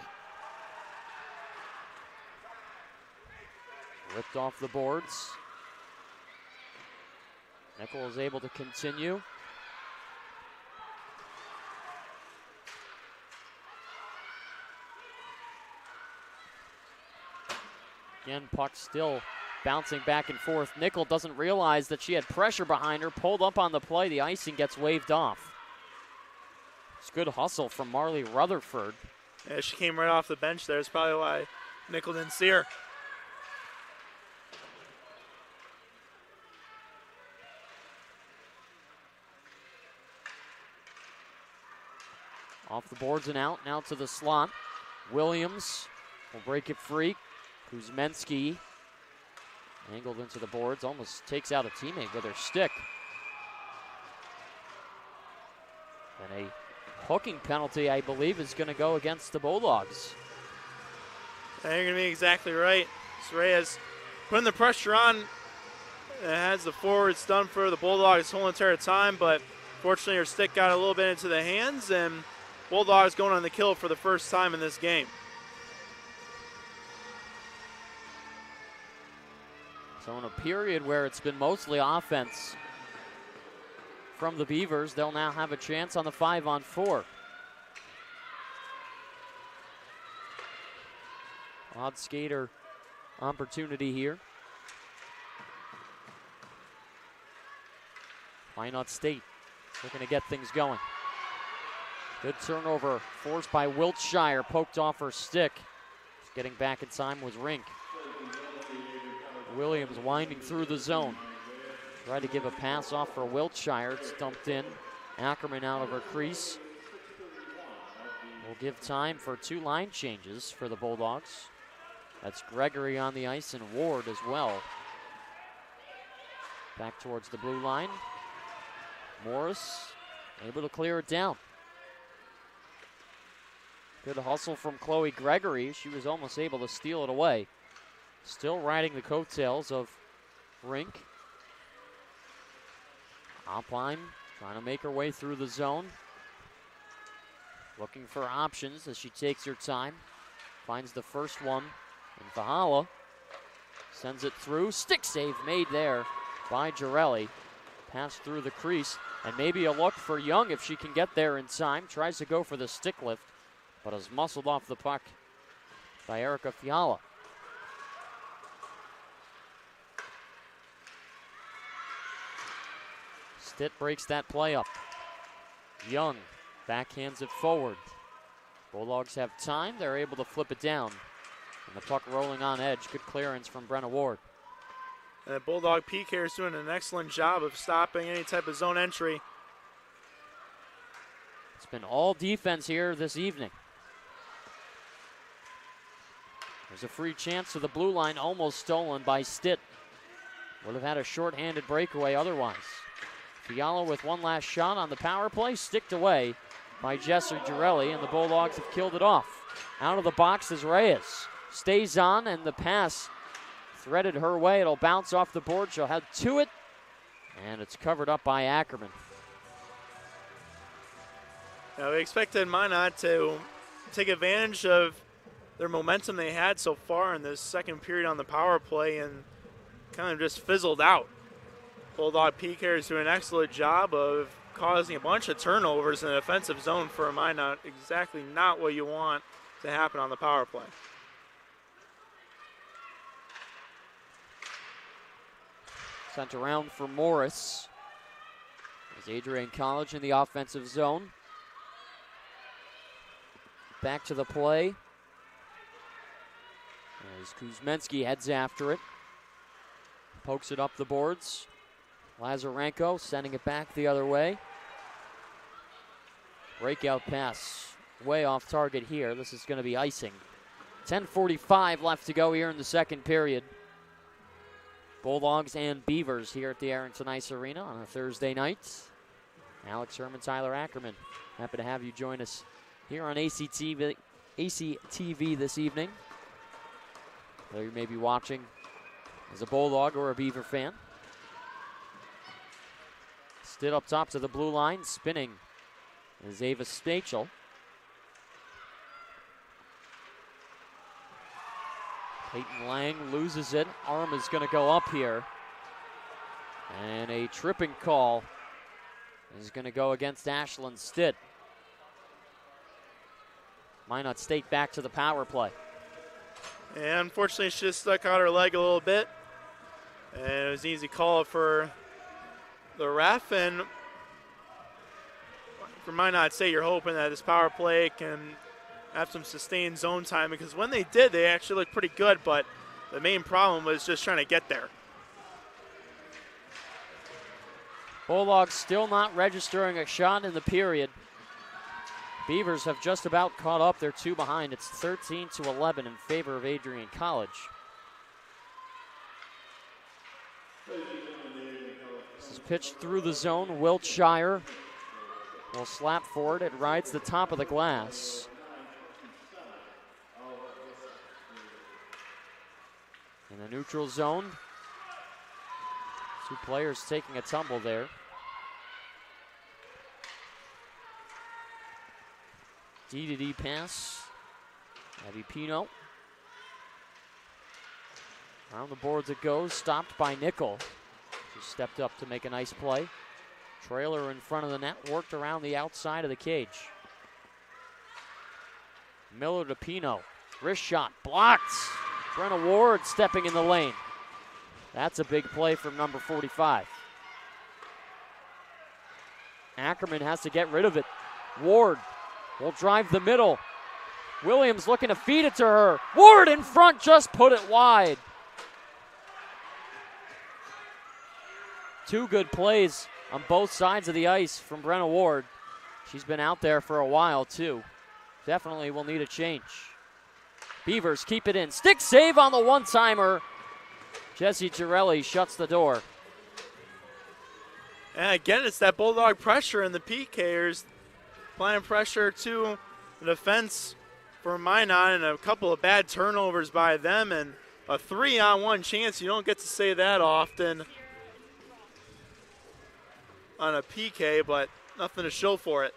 Ripped off the boards. Nickel is able to continue. Again, puck still bouncing back and forth. Nickel doesn't realize that she had pressure behind her, pulled up on the play. The icing gets waved off. It's good hustle from Marley Rutherford. Yeah, she came right off the bench there. It's probably why Nickel didn't see her. Off the boards and out, now to the slot. Williams will break it free. Kuzmenski angled into the boards, almost takes out a teammate with her stick. And a hooking penalty, I believe, is going to go against the Bulldogs. Yeah, you're going to be exactly right. So Reyes putting the pressure on. It has the forwards done for the Bulldogs the whole entire time, but fortunately her stick got a little bit into the hands, and Bulldogs going on the kill for the first time in this game. So in a period where it's been mostly offense from the Beavers, they'll now have a chance on the 5-on-4. Odd skater opportunity here. Minot State looking to get things going. Good turnover forced by Wiltshire, poked off her stick. Just getting back in time was Rink. Williams winding through the zone. Tried to give a pass off for Wiltshire. It's dumped in. Ackerman out of her crease. will give time for 2 line changes for the Bulldogs. That's Gregory on the ice and Ward as well. Back towards the blue line. Morris able to clear it down. Good hustle from Chloe Gregory. She was almost able to steal it away. Still riding the coattails of Rink. Alpine trying to make her way through the zone. Looking for options as she takes her time. Finds the first one. And Vahala sends it through. Stick save made there by Girelli. Pass through the crease. And maybe a look for Young if she can get there in time. Tries to go for the stick lift, but is muscled off the puck by Erica Fiala. Stitt breaks that play up. Young backhands it forward. Bulldogs have time. They're able to flip it down. And the puck rolling on edge. Good clearance from Brenna Ward. And the Bulldog PK is doing an excellent job of stopping any type of zone entry. It's been all defense here this evening. There's a free chance to the blue line, almost stolen by Stitt. Would have had a shorthanded breakaway otherwise. Fiala with one last shot on the power play, sticked away by Jesser Girelli, and the Bulldogs have killed it off. Out of the box is Reyes. Stays on, and the pass threaded her way. It'll bounce off the board. She'll head to it, and it's covered up by Ackerman. Now we expected Minot to take advantage of their momentum they had so far in this second period on the power play and kind of just fizzled out. Bulldog PK is doing an excellent job of causing a bunch of turnovers in the offensive zone for Minot. Exactly not what you want to happen on the power play. Sent around for Morris. There's Adrian College in the offensive zone. Back to the play. As Kuzmensky heads after it. Pokes it up the boards. Lazarenko sending it back the other way. Breakout pass. Way off target here. This is going to be icing. 10:45 left to go here in the second period. Bulldogs and Beavers here at the Arrington Ice Arena on a Thursday night. Alex Herman, Tyler Ackerman. Happy to have you join us here on ACTV this evening. Whether you may be watching as a Bulldog or a Beaver fan. Stitt up top to the blue line, spinning is Ava Stachel. Peyton Lang loses it. Arm is going to go up here. And a tripping call is going to go against Ashlyn Stitt. Minot State back to the power play. And unfortunately, she just stuck out her leg a little bit. And it was an easy call for the ref. And for Minot State, you're hoping that this power play can have some sustained zone time, because when they did, they actually looked pretty good, but the main problem was just trying to get there. Bulldogs still not registering a shot in the period. Beavers have just about caught up. They're 2 behind. It's 13-11 in favor of Adrian College. This is pitched through the zone. Wiltshire will slap forward. It rides the top of the glass. In the neutral zone. 2 players taking a tumble there. D-to-D pass. Abby Pino. Around the boards it goes. Stopped by Nickel. She stepped up to make a nice play. Trailer in front of the net. Worked around the outside of the cage. Miller to Pino. Wrist shot. Blocked. Brenna Ward stepping in the lane. That's a big play from number 45. Ackerman has to get rid of it. Ward will drive the middle. Williams looking to feed it to her. Ward in front, just put it wide. 2 good plays on both sides of the ice from Brenna Ward. She's been out there for a while too. definitely will need a change. Beavers keep it in. Stick save on the one-timer. Jesse Girelli shuts the door. And again, it's that Bulldog pressure, and the PKers applying pressure to the defense for Minot, and a couple of bad turnovers by them, and a 3-on-1 chance. You don't get to say that often on a PK, but nothing to show for it.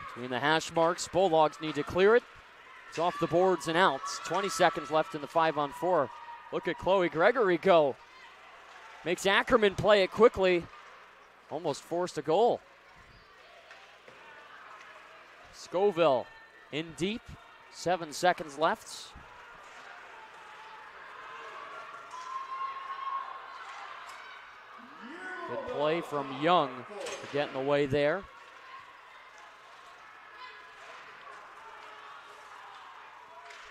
Between the hash marks, Bulldogs need to clear it. It's off the boards and out. 20 seconds left in the 5-on-4. Look at Chloe Gregory go. Makes Ackerman play it quickly. Almost forced a goal. Scoville in deep. 7 seconds left. Good play from Young to get in the way there.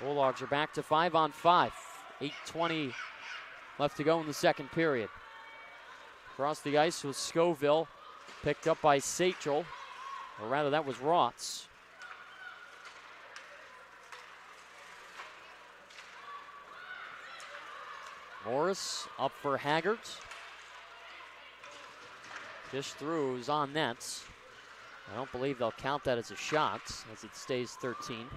Bulldogs are back to 5-on-5. 8:20 left to go in the second period. Across the ice was Scoville, picked up by Sachel, or rather that was Rotz. Morris up for Haggart. Dish through is on nets. I don't believe they'll count that as a shot as it stays 13.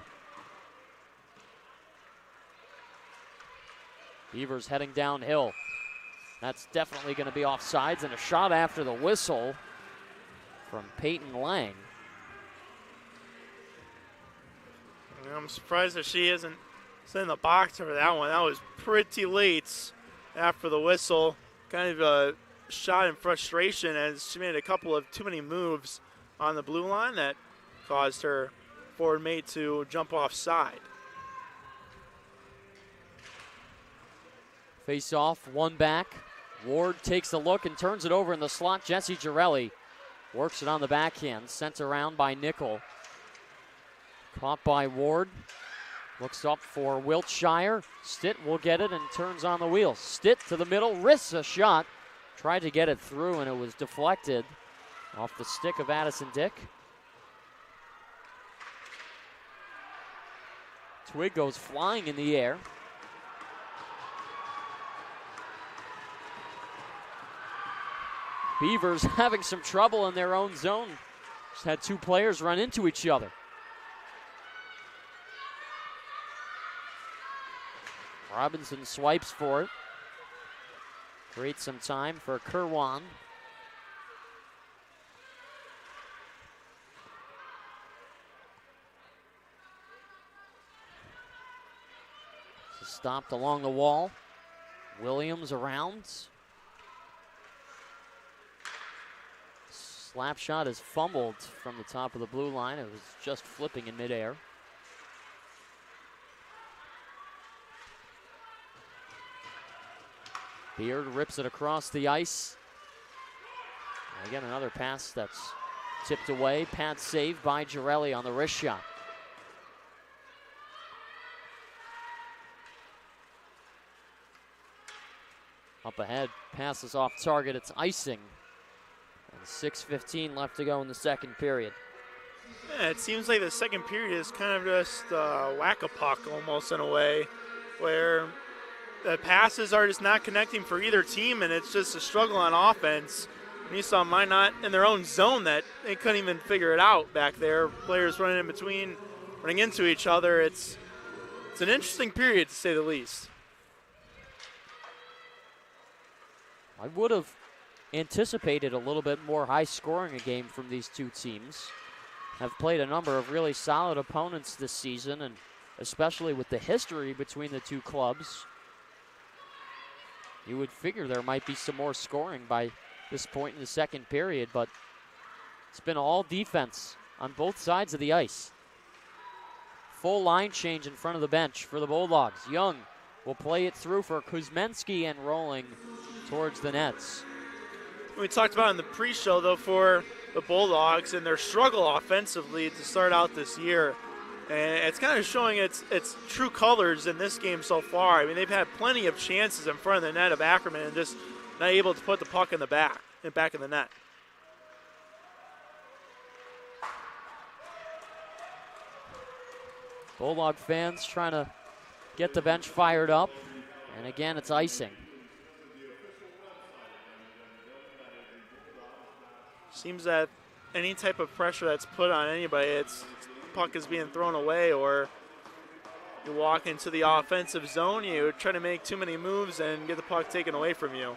Beavers heading downhill. That's definitely going to be offsides, and a shot after the whistle from Peyton Lang. I'm surprised that she isn't in the box for that one. That was pretty late after the whistle. Kind of a shot in frustration as she made a couple of too many moves on the blue line that caused her forward mate to jump offside. Face off, one back. Ward takes a look and turns it over in the slot. Jesse Girelli works it on the backhand. Sent around by Nickel. Caught by Ward. Looks up for Wiltshire. Stitt will get it and turns on the wheel. Stitt to the middle, risks a shot. Tried to get it through and it was deflected off the stick of Addison Dick. Twig goes flying in the air. Beavers having some trouble in their own zone. Just had two players run into each other. Robinson swipes for it. Creates some time for Kerwan. Stopped along the wall. Williams around. Slap shot is fumbled from the top of the blue line. It was just flipping in midair. Beard rips it across the ice. And again, another pass that's tipped away. Pad saved by Girelli on the wrist shot. Up ahead, passes off target. It's icing. And 6:15 left to go in the second period. Yeah, it seems like the second period is kind of just whack-a-puck almost in a way, where the passes are just not connecting for either team, and it's just a struggle on offense. And you saw Minot in their own zone that they couldn't even figure it out back there. Players running in between, running into each other. It's an interesting period, to say the least. I would have anticipated a little bit more high scoring a game from these two teams. Have played a number of really solid opponents this season, and especially with the history between the two clubs, you would figure there might be some more scoring by this point in the second period, but it's been all defense on both sides of the ice. Full line change in front of the bench for the Bulldogs. Young will play it through for Kuzmenski and rolling towards the nets. We talked about in the pre-show, though, for the Bulldogs and their struggle offensively to start out this year. And it's kind of showing its true colors in this game so far. I mean, they've had plenty of chances in front of the net of Ackerman and just not able to put the puck in the back of the net. Bulldog fans trying to get the bench fired up. And again, it's icing. Seems that any type of pressure that's put on anybody, it's puck is being thrown away, or you walk into the offensive zone, you try to make too many moves and get the puck taken away from you.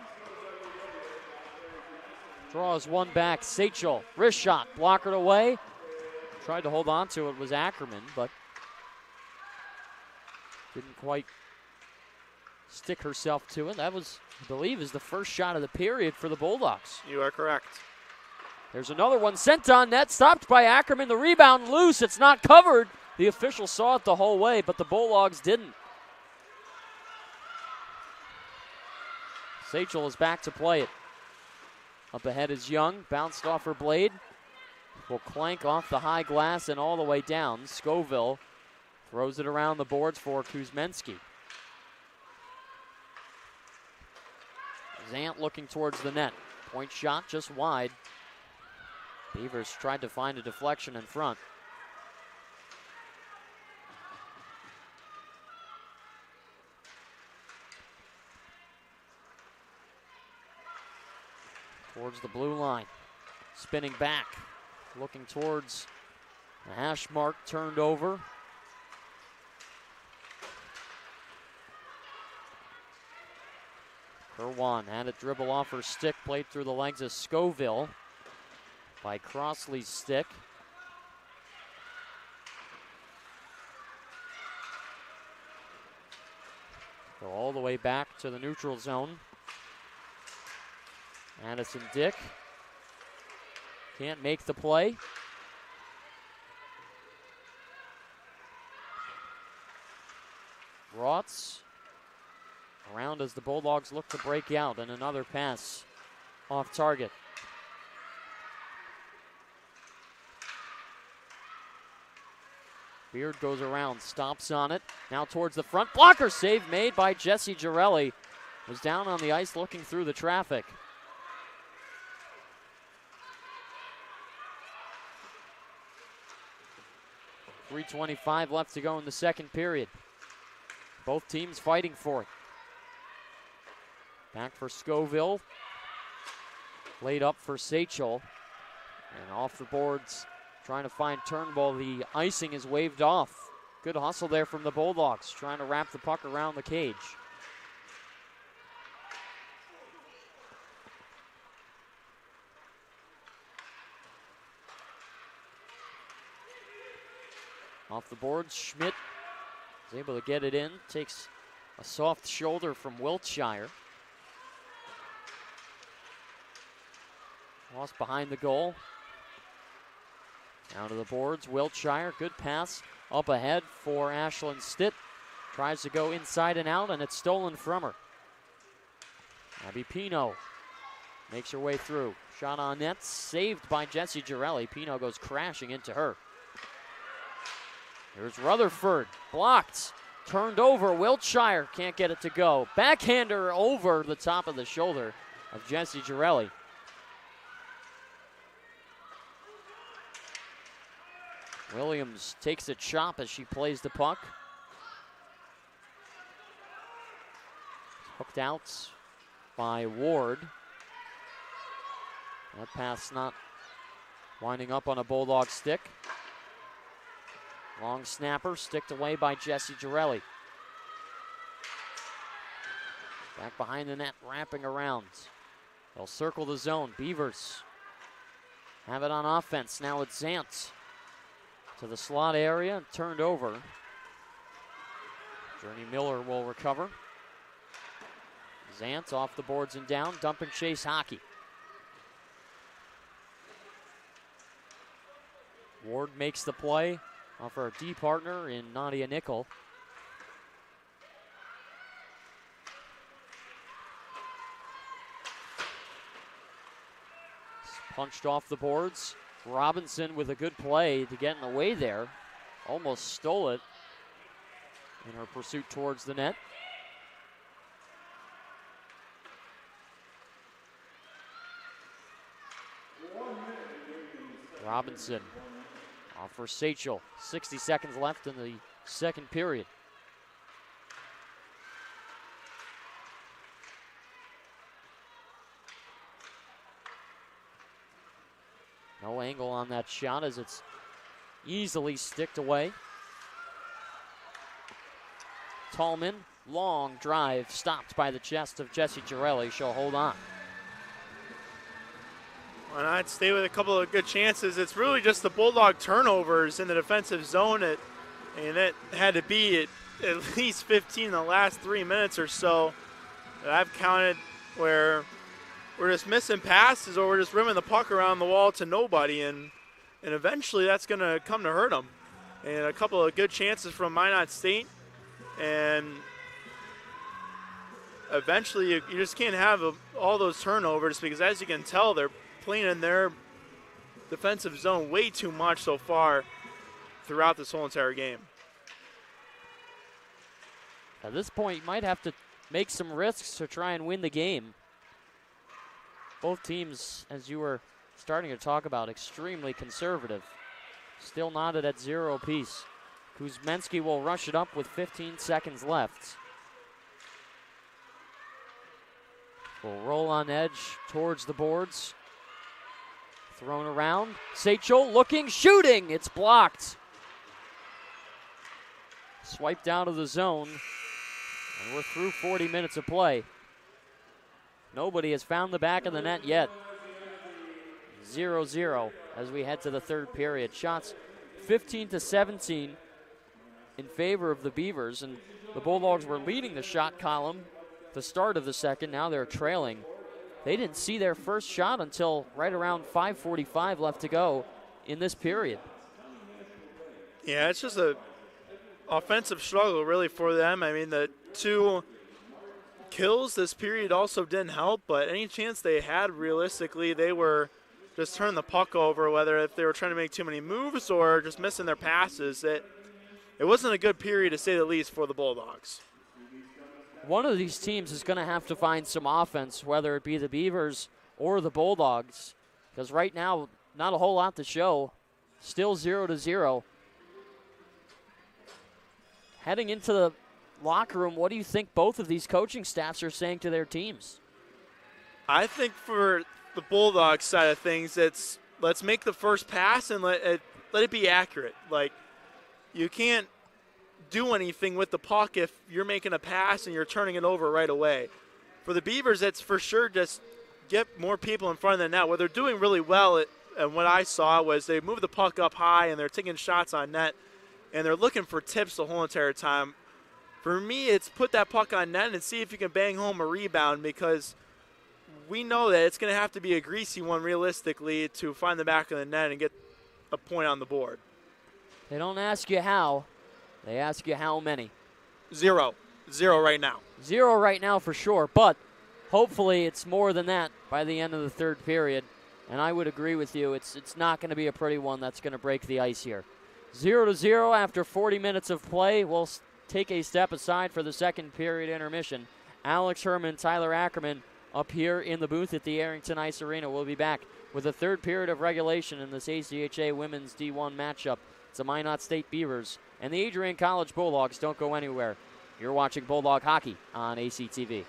Draws one back. Sachel, wrist shot, blockered away. Tried to hold on to it was Ackerman, but didn't quite stick herself to it. That was, I believe, is the first shot of the period for the Bulldogs. You are correct. There's another one sent on net, stopped by Ackerman. The rebound loose. It's not covered. The official saw it the whole way, but the Bulldogs didn't. Sachel is back to play it. Up ahead is Young. Bounced off her blade. Will clank off the high glass and all the way down. Scoville throws it around the boards for Kuzmensky. Zant looking towards the net. Point shot just wide. Beavers tried to find a deflection in front. Towards the blue line. Spinning back. Looking towards the hash mark, turned over. Kerwan had it dribble off her stick, played through the legs of Scoville by Crossley's stick. Go all the way back to the neutral zone. Addison Dick can't make the play. Rotz around as the Bulldogs look to break out, and another pass off target. Beard goes around, stops on it. Now towards the front. Blocker save made by Jesse Girelli. Was down on the ice looking through the traffic. .325 left to go in the second period. Both teams fighting for it. Back for Scoville. Laid up for Sachel. And off the boards, trying to find Turnbull. The icing is waved off. Good hustle there from the Bulldogs, trying to wrap the puck around the cage. Off the boards, Schmidt is able to get it in. Takes a soft shoulder from Wiltshire. Lost behind the goal. Down to the boards, Wiltshire, good pass up ahead for Ashlyn Stitt. Tries to go inside and out, and it's stolen from her. Abby Pino makes her way through. Shot on net, saved by Jesse Girelli. Pino goes crashing into her. Here's Rutherford, blocked, turned over. Wiltshire can't get it to go. Backhander over the top of the shoulder of Jesse Girelli. Williams takes a chop as she plays the puck. Hooked out by Ward. That pass not winding up on a Bulldog stick. Long snapper, sticked away by Jesse Girelli. Back behind the net, wrapping around. They'll circle the zone. Beavers have it on offense. Now it's Zant to the slot area and turned over. Journey Miller will recover. Zant off the boards and down, dump and chase hockey. Ward makes the play off our D partner in Nadia Nickel. Punched off the boards. Robinson with a good play to get in the way there. Almost stole it in her pursuit towards the net. Robinson off for Sachel. 60 seconds left in the second period. No angle on that shot as it's easily sticked away. Tallman, long drive, stopped by the chest of Jesse Girelli. She'll hold on. Why not stay with a couple of good chances? It's really just the Bulldog turnovers in the defensive zone, and it had to be at least 15 in the last 3 minutes or so that I've counted where we're just missing passes or we're just rimming the puck around the wall to nobody, and eventually that's going to come to hurt them. And a couple of good chances from Minot State, and eventually you just can't have all those turnovers because, as you can tell, they're playing in their defensive zone way too much so far throughout this whole entire game. At this point, you might have to make some risks to try and win the game. Both teams, as you were starting to talk about, extremely conservative. Still knotted at 0 apiece. Kuzmenski will rush it up with 15 seconds left. Will roll on edge towards the boards. Thrown around. Sachel looking, shooting. It's blocked. Swiped out of the zone. And we're through 40 minutes of play. Nobody has found the back of the net yet. 0-0 as we head to the third period. Shots 15-17 in favor of the Beavers, and the Bulldogs were leading the shot column at the start of the second. Now they're trailing. They didn't see their first shot until right around 5:45 left to go in this period. Yeah, it's just a offensive struggle really for them. I mean, the 2 kills this period also didn't help, but any chance they had, realistically, they were just turning the puck over, whether if they were trying to make too many moves or just missing their passes. It wasn't a good period, to say the least, for the Bulldogs. One of these teams is going to have to find some offense, whether it be the Beavers or the Bulldogs, because right now, not a whole lot to show. Still 0-0. Heading into the locker room, what do you think both of these coaching staffs are saying to their teams? I think for the Bulldogs side of things, it's let's make the first pass and let it be accurate. Like, you can't do anything with the puck if you're making a pass and you're turning it over right away. For the Beavers, it's for sure just get more people in front of the net. What they're doing really well, and what I saw, was they move the puck up high and they're taking shots on net, and they're looking for tips the whole entire time. For me, it's put that puck on net and see if you can bang home a rebound, because we know that it's going to have to be a greasy one realistically to find the back of the net and get a point on the board. They don't ask you how. They ask you how many. 0. 0 right now. 0 right now for sure, but hopefully it's more than that by the end of the third period. And I would agree with you. It's not going to be a pretty one that's going to break the ice here. 0-0 after 40 minutes of play. We'll take a step aside for the second period intermission. Alex Herman, Tyler Ackerman up here in the booth at the Arrington Ice Arena. We'll be back with the third period of regulation in this ACHA Women's D1 matchup. It's the Minot State Beavers and the Adrian College Bulldogs. Don't go anywhere. You're watching Bulldog Hockey on ACTV.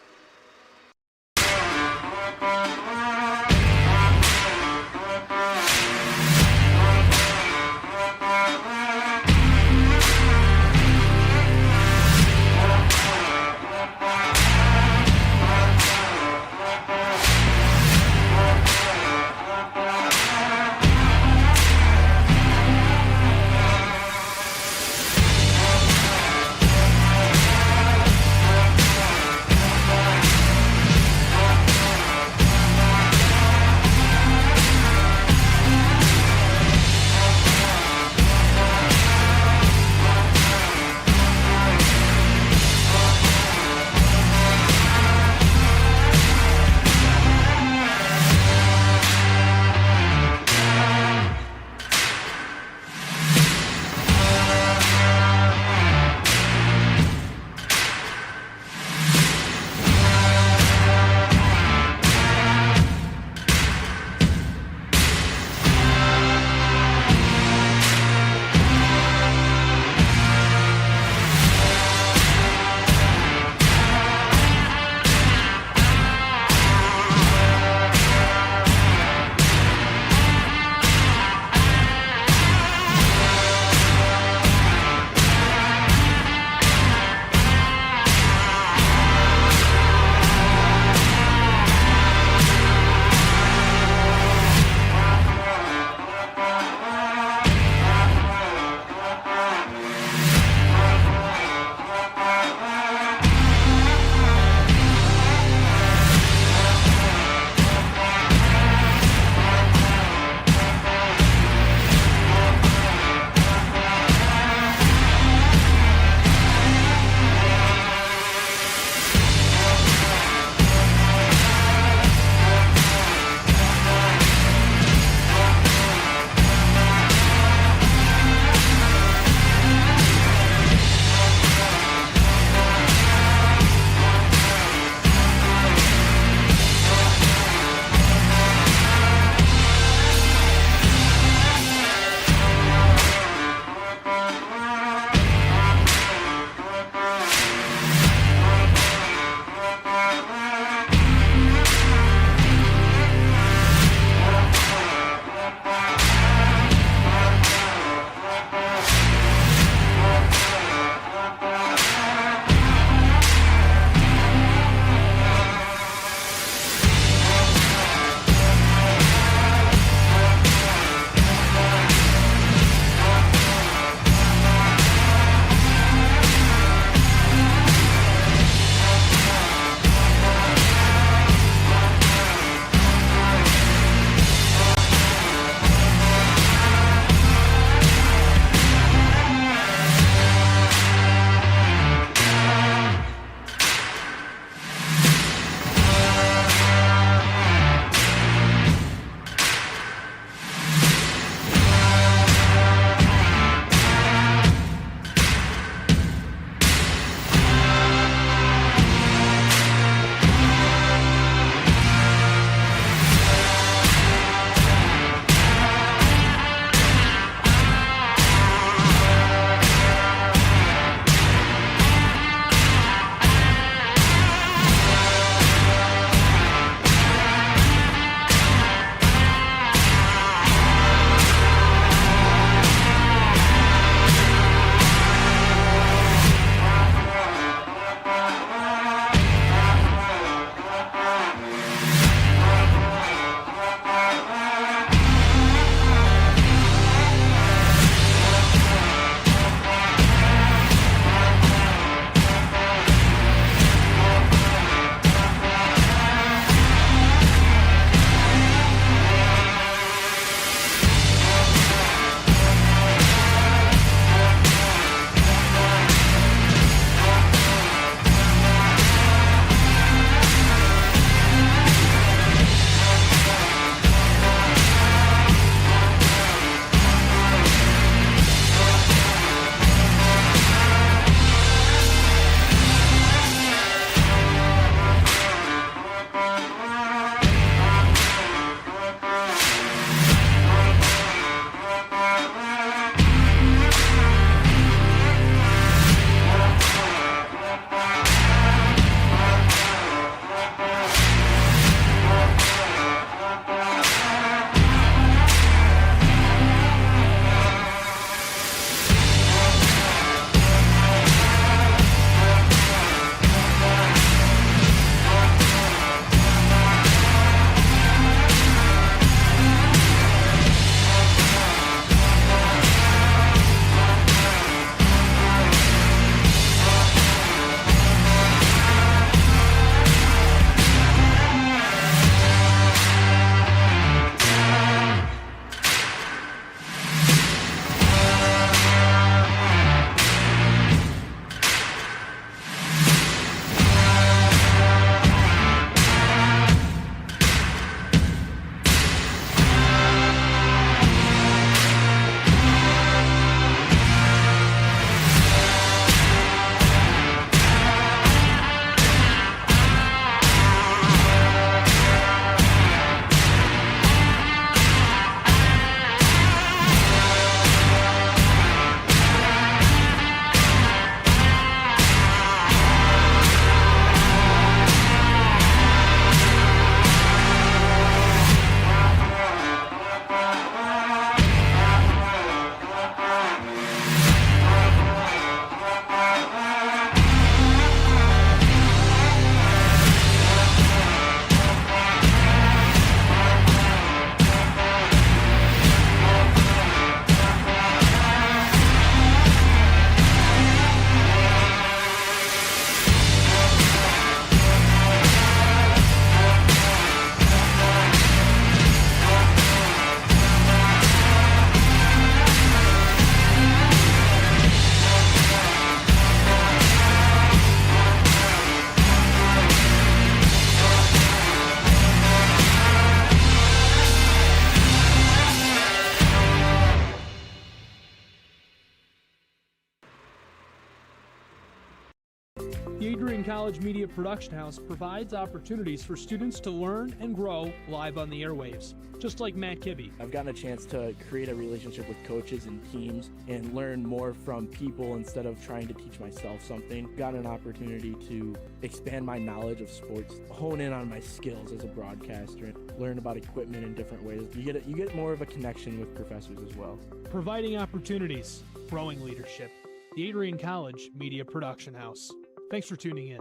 The Adrian College Media Production House provides opportunities for students to learn and grow live on the airwaves, just like Matt Kibbe. I've gotten a chance to create a relationship with coaches and teams and learn more from people instead of trying to teach myself something. Got an opportunity to expand my knowledge of sports, hone in on my skills as a broadcaster, and learn about equipment in different ways. You get more of a connection with professors as well. Providing opportunities, growing leadership. The Adrian College Media Production House. Thanks for tuning in.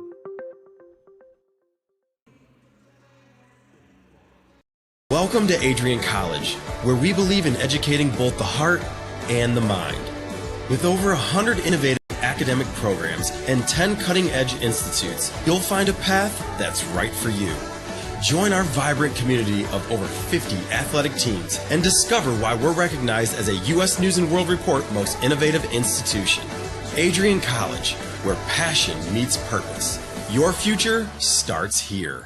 Welcome to Adrian College, where we believe in educating both the heart and the mind. With over 100 innovative academic programs and 10 cutting-edge institutes, you'll find a path that's right for you. Join our vibrant community of over 50 athletic teams and discover why we're recognized as a U.S. News & World Report Most Innovative Institution. Adrian College, where passion meets purpose. Your future starts here.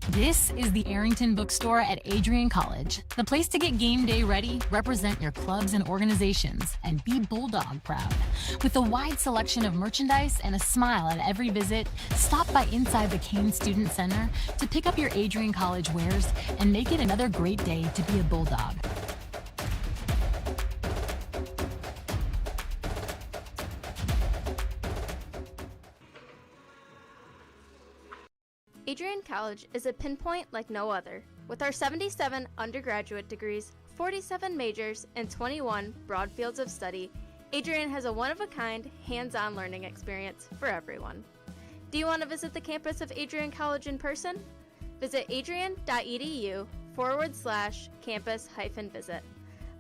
This is the Arrington Bookstore at Adrian College, the place to get game day ready, represent your clubs and organizations, and be Bulldog proud. With a wide selection of merchandise and a smile at every visit, stop by inside the Kane Student Center to pick up your Adrian College wares and make it another great day to be a Bulldog. Adrian College is a pinpoint like no other. With our 77 undergraduate degrees, 47 majors, and 21 broad fields of study, Adrian has a one-of-a-kind, hands-on learning experience for everyone. Do you want to visit the campus of Adrian College in person? Visit adrian.edu/campus-visit.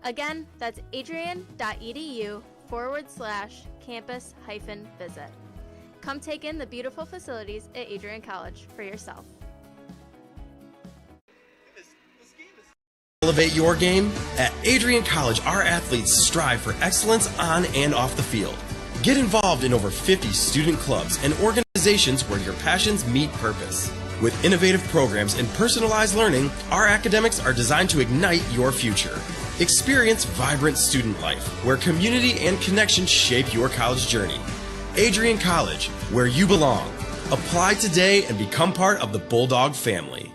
Again, that's adrian.edu/campus-visit. Come take in the beautiful facilities at Adrian College for yourself. Elevate your game? At Adrian College, our athletes strive for excellence on and off the field. Get involved in over 50 student clubs and organizations where your passions meet purpose. With innovative programs and personalized learning, our academics are designed to ignite your future. Experience vibrant student life, where community and connection shape your college journey. Adrian College, where you belong. Apply today and become part of the Bulldog family.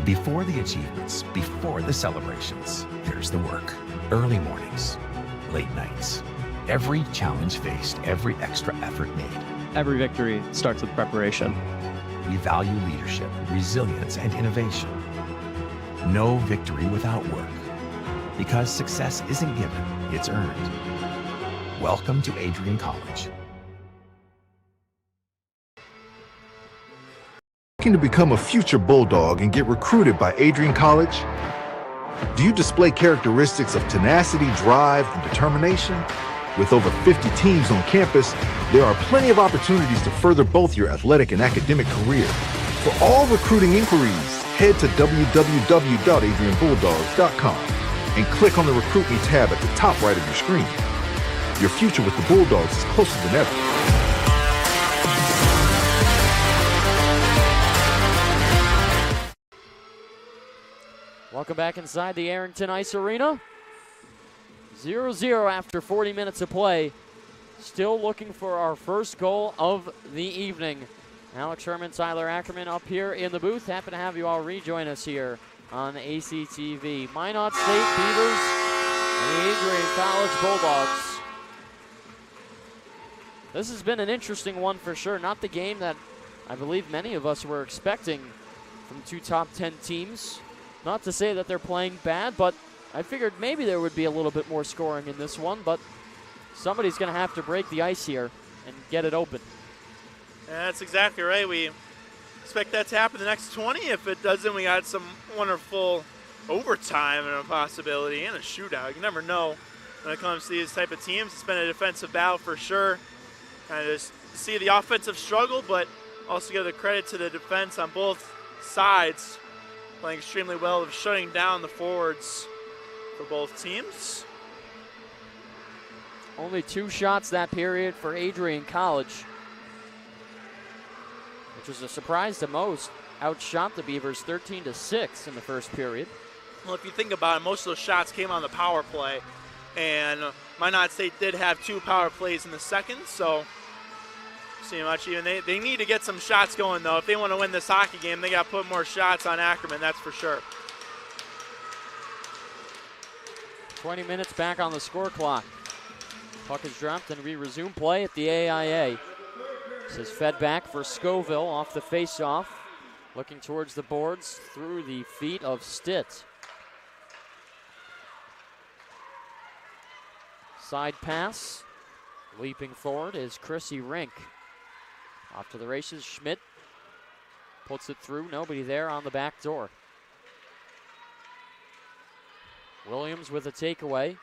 Before the achievements, before the celebrations, there's the work. Early mornings, late nights. Every challenge faced, every extra effort made. Every victory starts with preparation. We value leadership, resilience, and innovation. No victory without work. Because success isn't given, it's earned. Welcome to Adrian College. Looking to become a future Bulldog and get recruited by Adrian College? Do you display characteristics of tenacity, drive, and determination? With over 50 teams on campus, there are plenty of opportunities to further both your athletic and academic career. For all recruiting inquiries, head to www.adrianbulldogs.com and click on the Recruit Me tab at the top right of your screen. Your future with the Bulldogs is closer than ever. Welcome back inside the Arrington Ice Arena. 0-0 after 40 minutes of play. Still looking for our first goal of the evening. Alex Sherman, Tyler Ackerman up here in the booth. Happy to have you all rejoin us here on ACTV. Minot State Beavers and the Adrian College Bulldogs. This has been an interesting one for sure. Not the game that I believe many of us were expecting from two top 10 teams. Not to say that they're playing bad, but I figured maybe there would be a little bit more scoring in this one, but somebody's going to have to break the ice here. and get it open. Yeah, that's exactly right. We expect that to happen the next 20. If it doesn't, we got some wonderful overtime and a possibility and a shootout. You never know when it comes to these type of teams. It's been a defensive battle for sure. Kind of just see the offensive struggle, but also give the credit to the defense on both sides, playing extremely well of shutting down the forwards for both teams. Only 2 shots that period for Adrian College, which was a surprise to most. Outshot the Beavers 13-6 in the first period. Well, if you think about it, most of those shots came on the power play, and Minot State did have 2 power plays in the second, so see much even. They need to get some shots going, though. If they want to win this hockey game, they got to put more shots on Ackerman, that's for sure. 20 minutes back on the score clock. Puck is dropped, and we resume play at the AIA. This is fed back for Scoville off the faceoff. Looking towards the boards through the feet of Stitt. Side pass. Leaping forward is Chrissy Rink. Off to the races, Schmidt puts it through. Nobody there on the back door. Williams with a takeaway.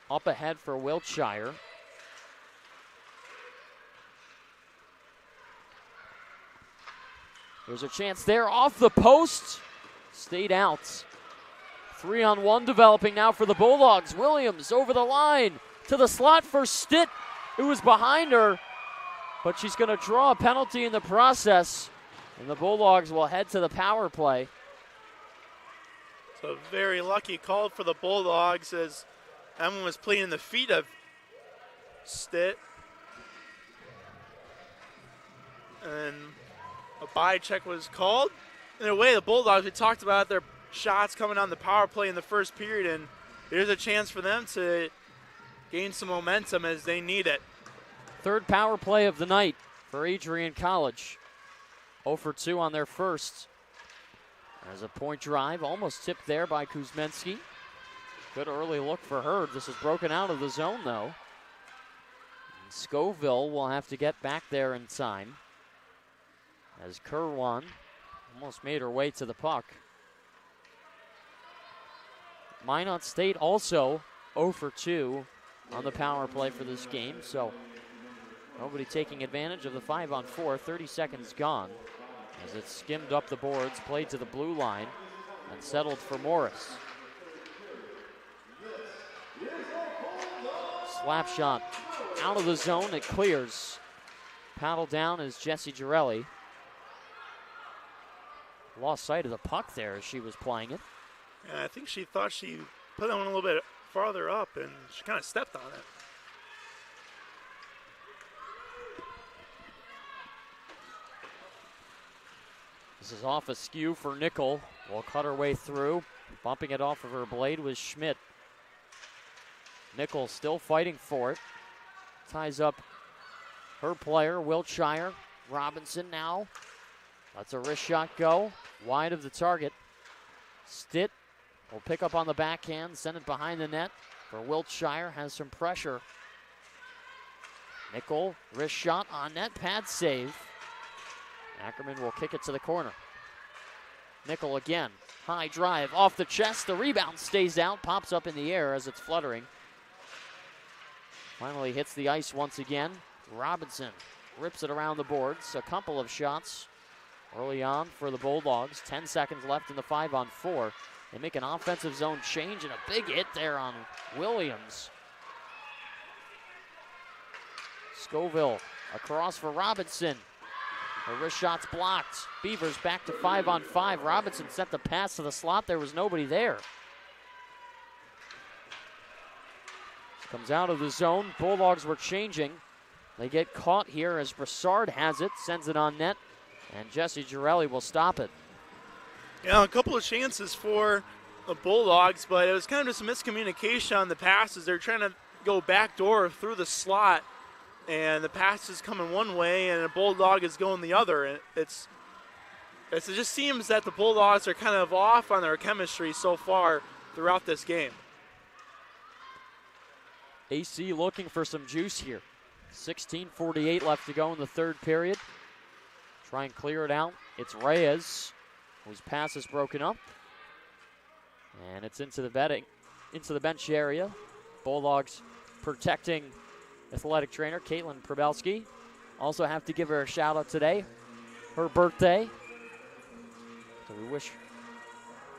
Up ahead for Wiltshire. There's a chance there off the post. Stayed out. 3-on-1 developing now for the Bulldogs. Williams over the line to the slot for Stitt, who was behind her, but she's going to draw a penalty in the process, and the Bulldogs will head to the power play. So a very lucky call for the Bulldogs as Emma was playing the feet of Stitt. And a bye check was called. In a way, the Bulldogs, we talked about their shots coming on the power play in the first period, and here's a chance for them to gain some momentum as they need it. Third power play of the night for Adrian College. 0 for 2 on their first. There's a point drive, almost tipped there by Kuzmenski. Good early look for her. This is broken out of the zone, though. And Scoville will have to get back there in time, as Kerwan almost made her way to the puck. Minot State also 0 for 2 on the power play for this game, so nobody taking advantage of the 5-on-4. 30 seconds gone as it skimmed up the boards, played to the blue line, and settled for Morris. Slap shot out of the zone, it clears. Paddle down is Jessie Girelli. Lost sight of the puck there as she was playing it. Yeah, I think she thought she put that one a little bit farther up, and she kind of stepped on it. This is off a skew for Nickel. Will cut her way through. Bumping it off of her blade was Schmidt. Nickel still fighting for it. Ties up her player, Wiltshire. Robinson now. Lets a wrist shot go. Wide of the target. Stitt will pick up on the backhand, send it behind the net for Wiltshire. Has some pressure. Nickel, wrist shot on net, pad save. Ackerman will kick it to the corner. Nickel again. High drive off the chest. The rebound stays out, pops up in the air as it's fluttering. Finally hits the ice once again. Robinson rips it around the boards. A couple of shots early on for the Bulldogs. 10 seconds left in the 5-on-4. They make an offensive zone change and a big hit there on Williams. Scoville across for Robinson. Her wrist shot's blocked. Beavers back to 5-on-5. Robinson sent the pass to the slot. There was nobody there. Comes out of the zone. Bulldogs were changing. They get caught here as Brassard has it. Sends it on net. And Jessie Girelli will stop it. Yeah, a couple of chances for the Bulldogs, but it was kind of just a miscommunication on the passes. They're trying to go backdoor through the slot, and the pass is coming one way, and the Bulldog is going the other. And it just seems that the Bulldogs are kind of off on their chemistry so far throughout this game. AC looking for some juice here. 16:48 left to go in the third period. Try and clear it out. It's Reyes, whose pass is broken up. And it's into the bench area. Bulldogs protecting athletic trainer Caitlin Probelski. Also have to give her a shout out today. Her birthday. So we wish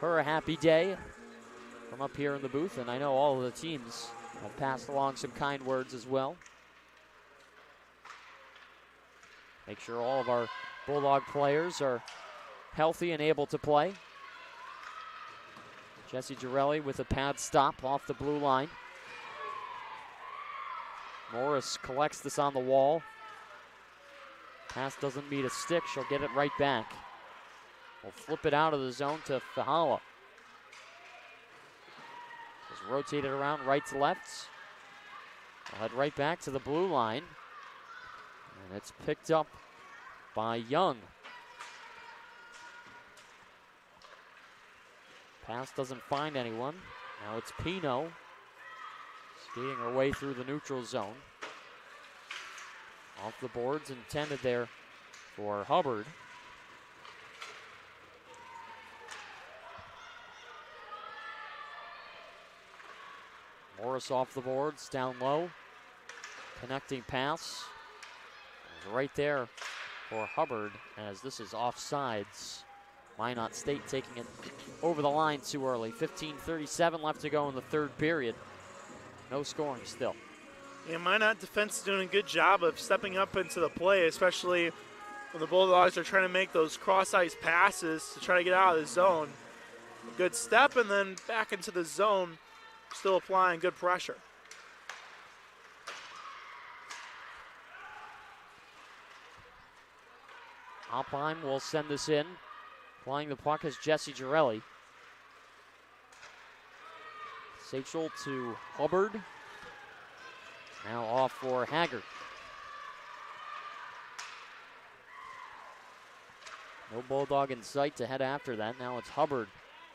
her a happy day from up here in the booth. And I know all of the teams have passed along some kind words as well. Make sure all of our Bulldog players are healthy and able to play. Jesse Girelli with a pad stop off the blue line. Morris collects this on the wall. Pass doesn't meet a stick. She'll get it right back. We'll flip it out of the zone to Fahala. Just rotate it around right to left. I'll head right back to the blue line. And it's picked up by Young. Pass doesn't find anyone. Now it's Pino skating her way through the neutral zone. Off the boards, intended there for Hubbard. Morris off the boards, down low. Connecting pass. It was right there for Hubbard, as this is offsides. Minot State taking it over the line too early. 15:37 left to go in the third period. No scoring still. Yeah, Minot defense is doing a good job of stepping up into the play, especially when the Bulldogs are trying to make those cross-ice passes to try to get out of the zone. A good step and then back into the zone, still applying good pressure. Alpine will send this in. Flying the puck is Jesse Girelli. Sachel to Hubbard. Now off for Haggard. No Bulldog in sight to head after that. Now it's Hubbard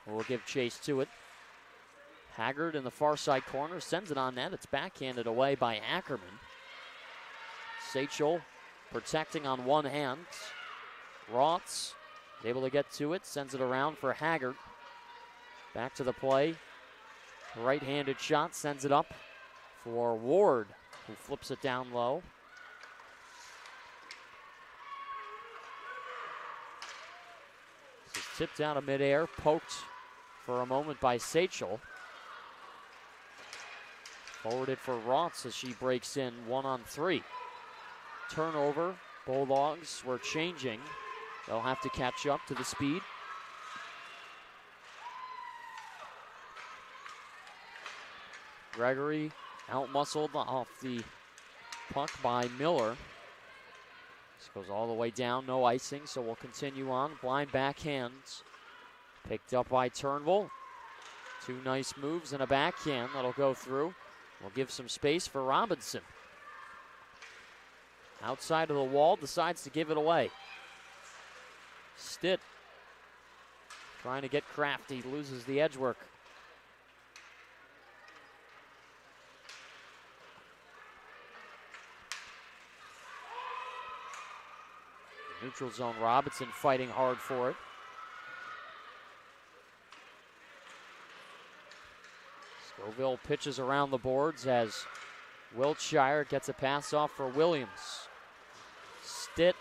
who will give chase to it. Haggard in the far side corner sends it on net. It's backhanded away by Ackerman. Sachel protecting on one hand. Rotz is able to get to it, sends it around for Haggard. Back to the play. Right-handed shot, sends it up for Ward, who flips it down low. This is tipped out of midair, poked for a moment by Sachel. Forwarded for Rotz as she breaks in 1-on-3. Turnover, Bulldogs were changing. They'll have to catch up to the speed. Gregory out-muscled off the puck by Miller. This goes all the way down, no icing, so we'll continue on. Blind backhands. Picked up by Turnbull. Two nice moves and a backhand that'll go through. We'll give some space for Robinson. Outside of the wall, decides to give it away. Stitt trying to get crafty, loses the edge work. Neutral zone, Robinson fighting hard for it. Scoville pitches around the boards as Wiltshire gets a pass off for Williams. Stitt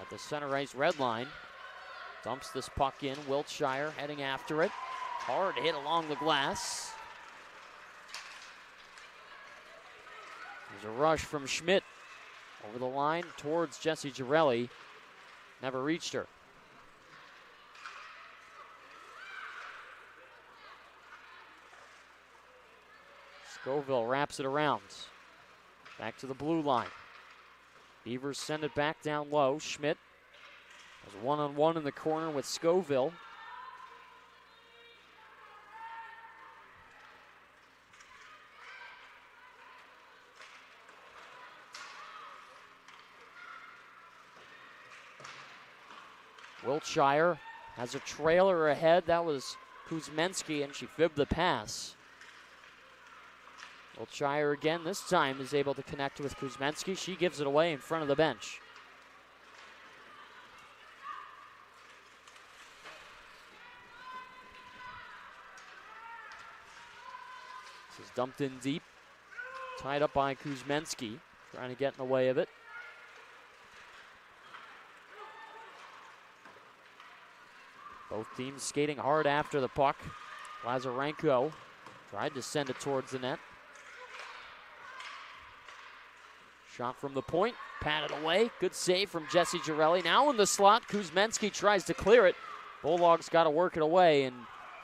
at the center ice red line. Dumps this puck in. Wiltshire heading after it. Hard hit along the glass. There's a rush from Schmidt over the line towards Jesse Girelli. Never reached her. Scoville wraps it around. Back to the blue line. Beavers send it back down low. Schmidt has one-on-one in the corner with Scoville. Wiltshire has a trailer ahead. That was Kuzmenski, and she fibbed the pass. Wiltshire again this time is able to connect with Kuzmensky. She gives it away in front of the bench. This is dumped in deep. Tied up by Kuzmensky. Trying to get in the way of it. Both teams skating hard after the puck. Lazarenko tried to send it towards the net. Shot from the point, patted away. Good save from Jesse Girelli. Now in the slot, Kuzmensky tries to clear it. Bulldogs got to work it away, and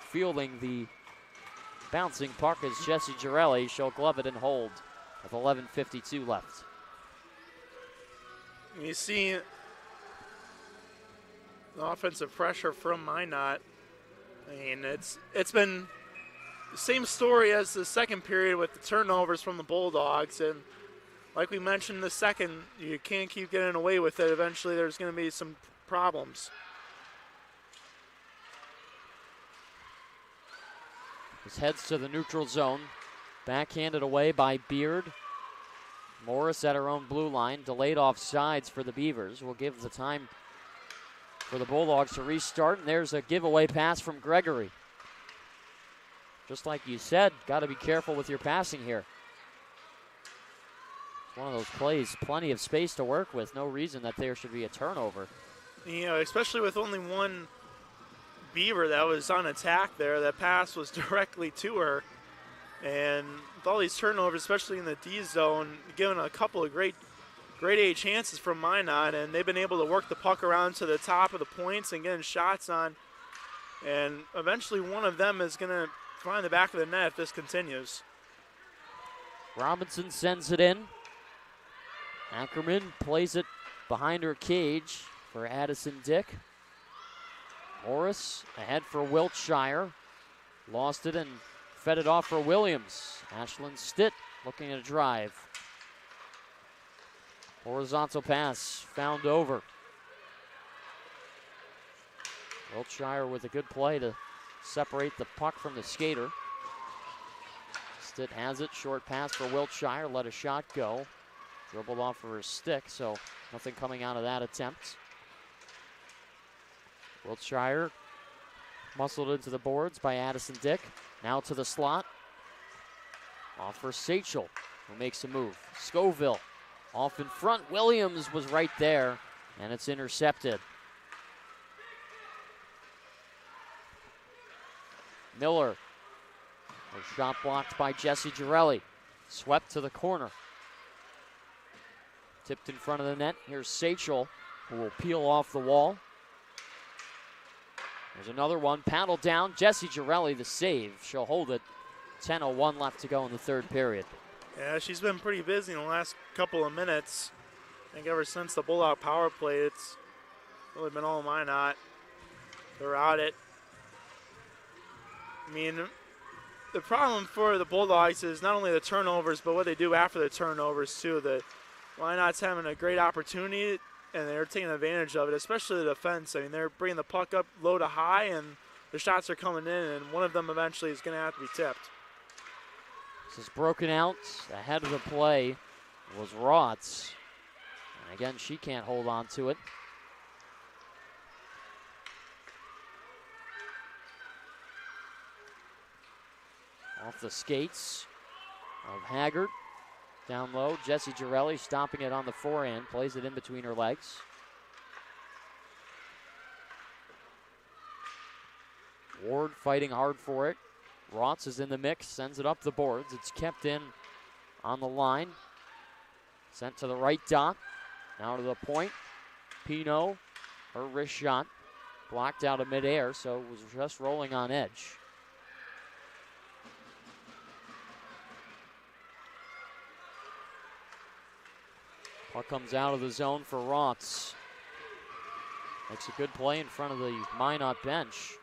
fielding the bouncing puck is Jesse Girelli. She'll glove it and hold with 11:52 left. You see the offensive pressure from Minot. I mean, it's been the same story as the second period with the turnovers from the Bulldogs. And like we mentioned, the second, you can't keep getting away with it. Eventually there's going to be some problems. This heads to the neutral zone. Backhanded away by Beard. Morris at her own blue line. Delayed offsides for the Beavers. Will give the time for the Bulldogs to restart. And there's a giveaway pass from Gregory. Just like you said, got to be careful with your passing here. It's one of those plays, plenty of space to work with. No reason that there should be a turnover. You know, especially with only one Beaver that was on attack there. That pass was directly to her. And with all these turnovers, especially in the D zone, given a couple of great A chances from Minot, and they've been able to work the puck around to the top of the points and getting shots on. And eventually one of them is going to find the back of the net if this continues. Robinson sends it in. Ackerman plays it behind her cage for Addison Dick. Morris ahead for Wiltshire. Lost it and fed it off for Williams. Ashlyn Stitt looking at a drive. Horizontal pass found over. Wiltshire with a good play to separate the puck from the skater. Stitt has it. Short pass for Wiltshire. Let a shot go. Dribbled off of her stick, so nothing coming out of that attempt. Wiltshire muscled into the boards by Addison Dick. Now to the slot. Off for Sachel, who makes a move. Scoville off in front. Williams was right there, and it's intercepted. Miller. A shot blocked by Jesse Girelli. Swept to the corner. Tipped in front of the net. Here's Sachel, who will peel off the wall. There's another one. Paddled down. Jesse Girelli, the save. She'll hold it. 10:01 left to go in the third period. Yeah, she's been pretty busy in the last couple of minutes. I think ever since the Bulldog power play, it's really been all Minot. They're out it. I mean, the problem for the Bulldogs is not only the turnovers, but what they do after the turnovers, too. The Minot's having a great opportunity, and they're taking advantage of it, especially the defense. I mean, they're bringing the puck up low to high, and the shots are coming in, and one of them eventually is going to have to be tipped. This is broken out. Ahead of the play was Rotz. And again, she can't hold on to it. Off the skates of Haggard. Down low, Jesse Girelli stopping it on the forehand, plays it in between her legs. Ward fighting hard for it. Rotz is in the mix, sends it up the boards. It's kept in on the line. Sent to the right dot. Now to the point. Pino, her wrist shot, blocked out of midair, so it was just rolling on edge. Puck comes out of the zone for Rotz. Makes a good play in front of the Minot bench.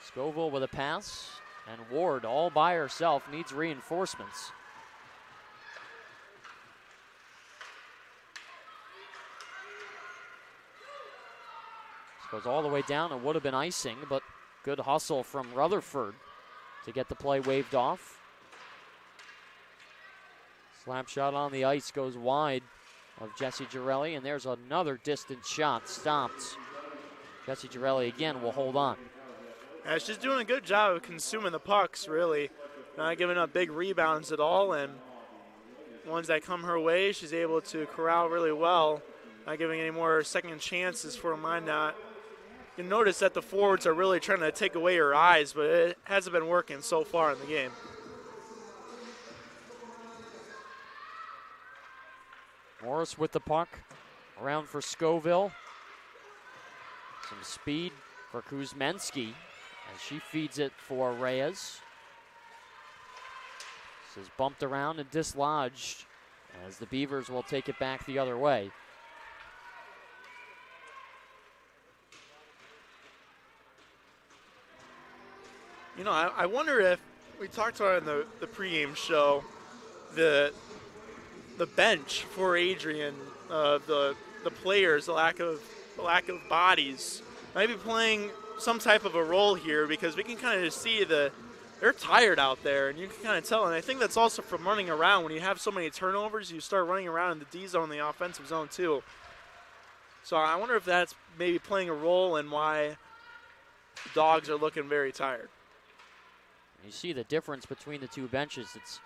Scoville with a pass, and Ward all by herself needs reinforcements. This goes all the way down and would have been icing, but good hustle from Rutherford to get the play waved off. Slap shot on the ice goes wide of Jesse Girelli, and there's another distant shot stopped. Jesse Girelli again will hold on. Yeah, she's doing a good job of consuming the pucks, really. Not giving up big rebounds at all, and ones that come her way, she's able to corral really well. Not giving any more second chances for Minot. You notice that the forwards are really trying to take away her eyes, but it hasn't been working so far in the game. Morris with the puck, around for Scoville. Some speed for Kuzmenski as she feeds it for Reyes. This is bumped around and dislodged as the Beavers will take it back the other way. You know, I wonder if, we talked about it in the pregame show, the bench for Adrian, the players, the lack of bodies, might be playing some type of a role here, because we can kind of just see they're tired out there, and you can kind of tell. And I think that's also from running around. When you have so many turnovers, you start running around in the D zone, the offensive zone too. So I wonder if that's maybe playing a role in why the Dogs are looking very tired. You see the difference between the two benches. It's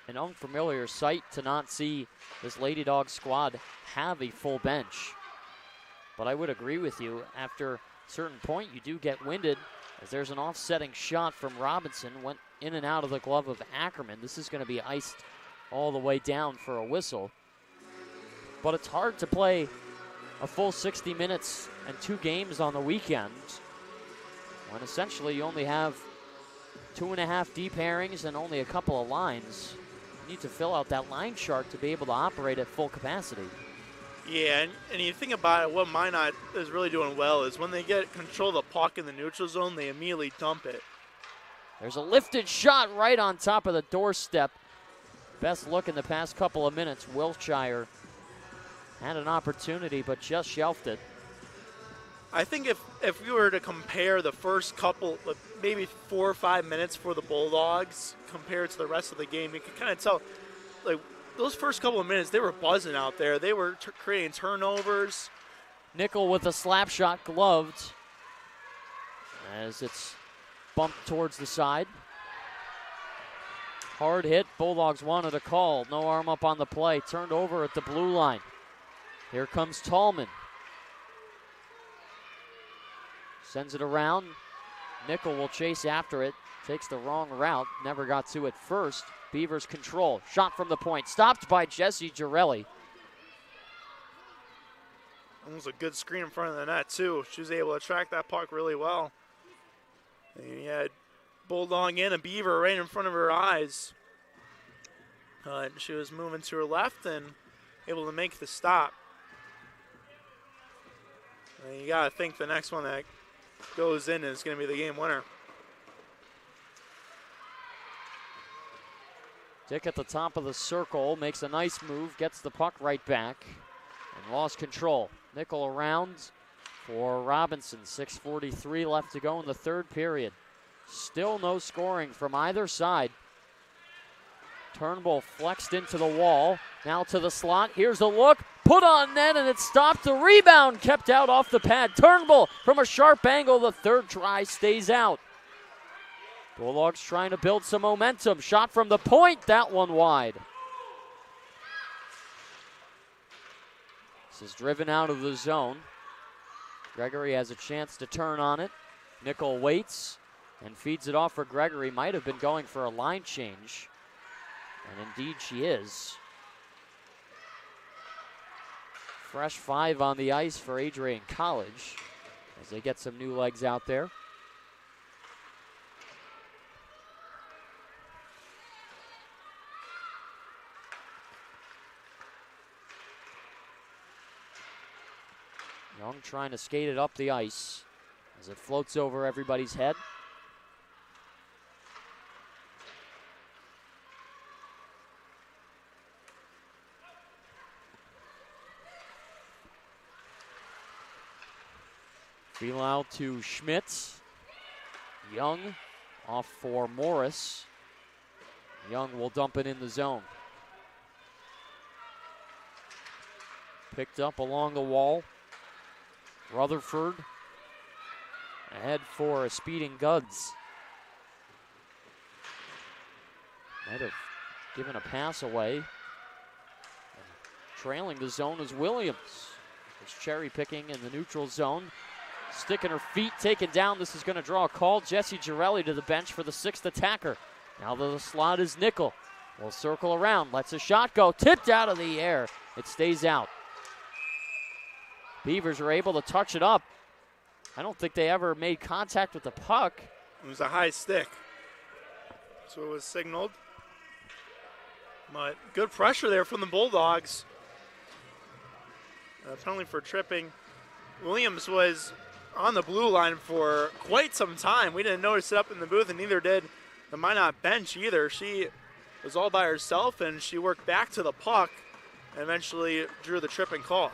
an unfamiliar sight to not see this Lady Dog squad have a full bench. But I would agree with you, after a certain point you do get winded, as there's an offsetting shot from Robinson, went in and out of the glove of Ackerman. This is going to be iced all the way down for a whistle. But it's hard to play a full 60 minutes and 2 games on the weekend when essentially you only have 2.5 deep pairings and only a couple of lines. You need to fill out that line chart to be able to operate at full capacity. Yeah, and you think about it, what Minot is really doing well is when they get control of the puck in the neutral zone, they immediately dump it. There's a lifted shot right on top of the doorstep. Best look in the past couple of minutes. Wiltshire had an opportunity, but just shelved it. I think if we were to compare the first couple, maybe 4 or 5 minutes for the Bulldogs compared to the rest of the game, you can kind of tell, like, those first couple of minutes, they were buzzing out there. They were creating turnovers. Nickel with a slap shot gloved as it's bumped towards the side. Hard hit. Bulldogs wanted a call. No arm up on the play. Turned over at the blue line. Here comes Tallman. Sends it around. Nickel will chase after it. Takes the wrong route. Never got to it first. Beavers control. Shot from the point. Stopped by Jesse Girelli. That was a good screen in front of the net, too. She was able to track that puck really well. And you had Bulldog and a Beaver right in front of her eyes. She was moving to her left and able to make the stop. And you got to think the next one that goes in is going to be the game winner. Dick at the top of the circle, makes a nice move, gets the puck right back, and lost control. Nickel around for Robinson. 6:43 left to go in the third period. Still no scoring from either side. Turnbull flexed into the wall, now to the slot. Here's a look, put on net, and it stopped. The rebound kept out off the pad. Turnbull from a sharp angle. The third try stays out. Bulldogs trying to build some momentum. Shot from the point, that one wide. This is driven out of the zone. Gregory has a chance to turn on it. Nickel waits and feeds it off for Gregory. Might have been going for a line change. And indeed she is. Fresh 5 on the ice for Adrian College as they get some new legs out there. Young trying to skate it up the ice as it floats over everybody's head. Feel out to Schmitz. Young Off for Morris. Young will dump it in the zone. Picked up along the wall. Rutherford ahead for a speeding Guds. Might have given a pass away. Trailing the zone is Williams. It's cherry picking in the neutral zone. Sticking her feet, taken down. This is going to draw a call. Jessie Girelli to the bench for the 6th attacker. Now the slot is Nickel. Will circle around, lets a shot go. Tipped out of the air. It stays out. Beavers are able to touch it up. I don't think they ever made contact with the puck. It was a high stick. So it was signaled. But good pressure there from the Bulldogs. Penalty for tripping. Williams was on the blue line for quite some time. We didn't notice it up in the booth, and neither did the Minot bench either. She was all by herself, and she worked back to the puck and eventually drew the tripping call.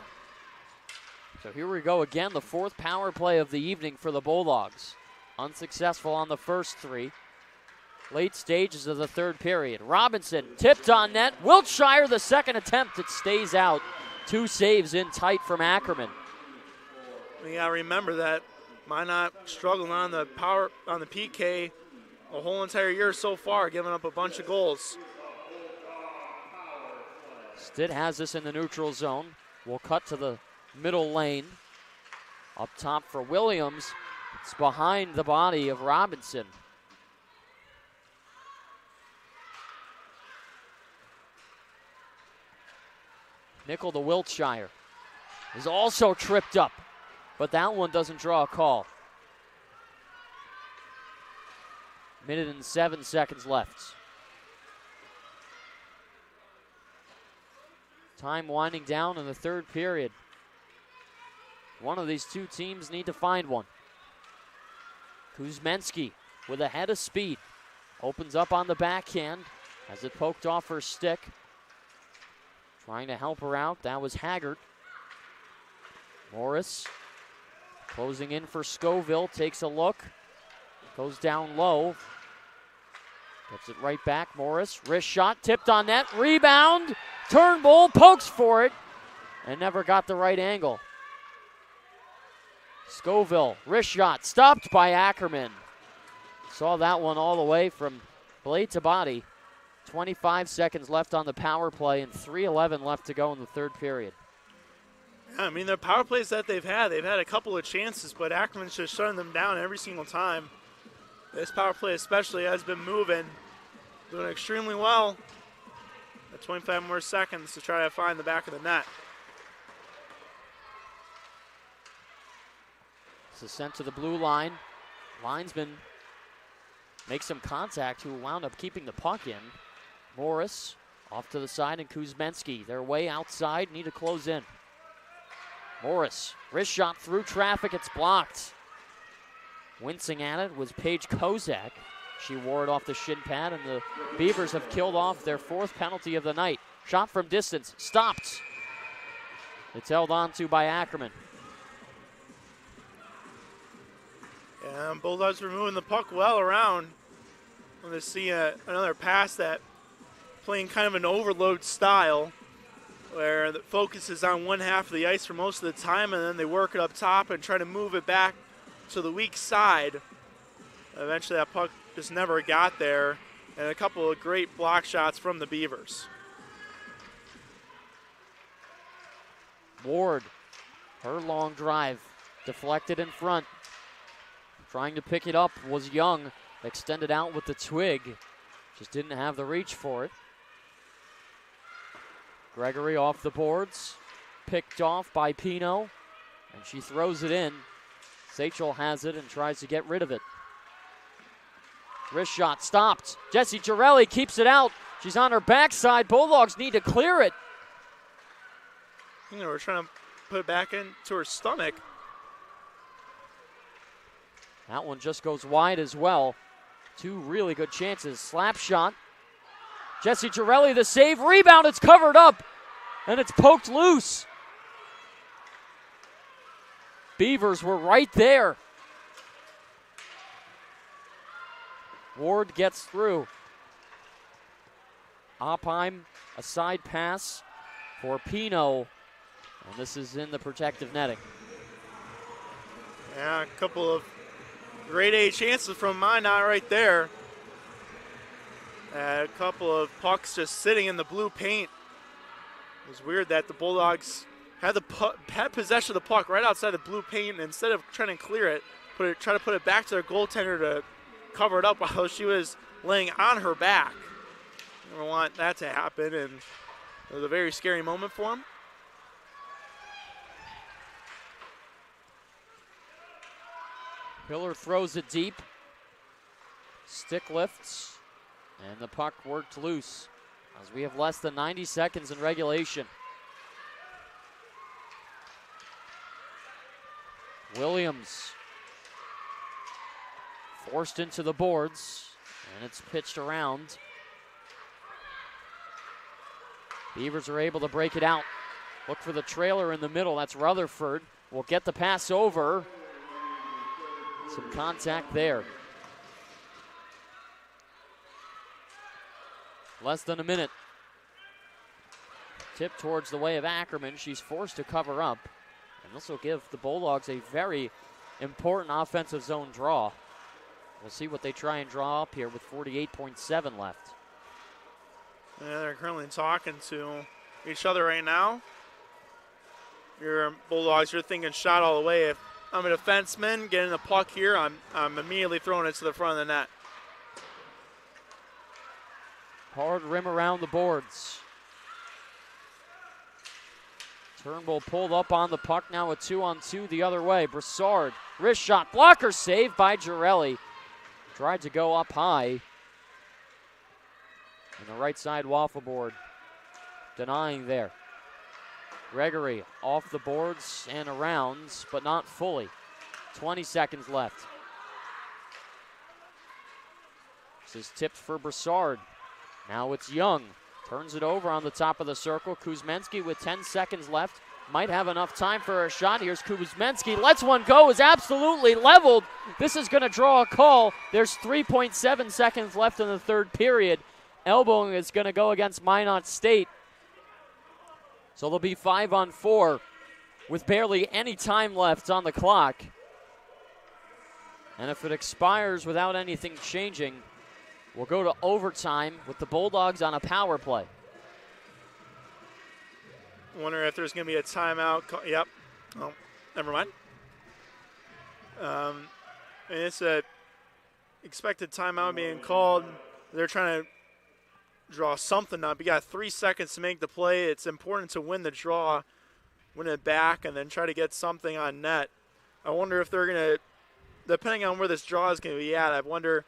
So here we go again, the 4th power play of the evening for the Bulldogs. Unsuccessful on the first 3. Late stages of the 3rd period. Robinson tipped on net. Wiltshire, the 2nd attempt. It stays out. 2 saves in tight from Ackerman. We gotta remember that Minot struggling on the PK a whole entire year so far, giving up a bunch of goals. Stitt has this in the neutral zone. We'll cut to the middle lane. Up top for Williams. It's behind the body of Robinson. Nickel to Wiltshire is also tripped up, but that one doesn't draw a call. 1 minute and 7 seconds left. Time winding down in the 3rd period. One of these 2 teams need to find one. Kuzmenski with a head of speed. Opens up on the backhand. Has it poked off her stick. Trying to help her out. That was Haggard. Morris closing in for Scoville. Takes a look. Goes down low. Gets it right back. Morris. Wrist shot. Tipped on net. Rebound. Turnbull pokes for it. And never got the right angle. Scoville. Wrist shot. Stopped by Ackerman. Saw that one all the way from blade to body. 25 seconds left on the power play and 3:11 left to go in the 3rd period. Yeah, I mean, the power plays that they've had a couple of chances, but Ackerman's just shutting them down every single time. This power play especially has been moving, doing extremely well. 25 more seconds to try to find the back of the net. This is sent to the blue line. Linesman makes some contact, who wound up keeping the puck in. Morris off to the side, and Kuzmenski. They're way outside, need to close in. Morris, wrist shot through traffic, it's blocked. Wincing at it was Paige Kozak. She wore it off the shin pad, and the Beavers have killed off their 4th penalty of the night. Shot from distance, stopped. It's held on to by Ackerman. Yeah, Bulldogs were moving the puck well around. I'm going to see another pass that playing kind of an overload style where the focus is on one half of the ice for most of the time, and then they work it up top and try to move it back to the weak side. Eventually that puck just never got there, and a couple of great block shots from the Beavers. Ward, her long drive, deflected in front. Trying to pick it up was Young. Extended out with the twig. Just didn't have the reach for it. Gregory off the boards. Picked off by Pino. And she throws it in. Sachel has it and tries to get rid of it. Wrist shot stopped. Jessie Girelli keeps it out. She's on her backside. Bulldogs need to clear it. You know, we're trying to put it back into her stomach. That one just goes wide as well. 2 really good chances. Slap shot. Jessie Girelli, the save. Rebound, it's covered up. And it's poked loose. Beavers were right there. Ward gets through. Oppheim, a side pass for Pino. And this is in the protective netting. Yeah, a couple of grade A chances from Minot right there. A couple of pucks just sitting in the blue paint. It was weird that the Bulldogs had possession of the puck right outside the blue paint, and instead of trying to clear it, try to put it back to their goaltender to cover it up while she was laying on her back. Never want that to happen, and it was a very scary moment for him. Hiller throws it deep. Stick lifts, and the puck worked loose as we have less than 90 seconds in regulation. Williams forced into the boards, and it's pitched around. Beavers are able to break it out. Look for the trailer in the middle. That's Rutherford. Will get the pass over. Some contact there. Less than a minute. Tip towards the way of Ackerman. She's forced to cover up. And this will give the Bulldogs a very important offensive zone draw. We'll see what they try and draw up here with 48.7 left. Yeah, they're currently talking to each other right now. Your Bulldogs, you're thinking shot all the way. If I'm a defenseman getting the puck here, I'm immediately throwing it to the front of the net. Hard rim around the boards. Turnbull pulled up on the puck, now a 2-on-2 the other way. Broussard, wrist shot, blocker saved by Girelli. Tried to go up high. And the right side waffle board denying there. Gregory off the boards and around, but not fully. 20 seconds left. This is tipped for Broussard. Now it's Young. Turns it over on the top of the circle. Kuzmenski with 10 seconds left. Might have enough time for a shot. Here's Kuzmenski. Lets one go. Is absolutely leveled. This is going to draw a call. There's 3.7 seconds left in the third period. Elbowing is going to go against Minot State. So there'll be 5-on-4 with barely any time left on the clock. And if it expires without anything changing, we'll go to overtime with the Bulldogs on a power play. Wonder if there's going to be a timeout. Yep. Oh, never mind. And it's a expected timeout being called. They're trying to draw something up. You got 3 seconds to make the play. It's important to win the draw, win it back, and then try to get something on net. I wonder if they're going to, depending on where this draw is going to be at, I wonder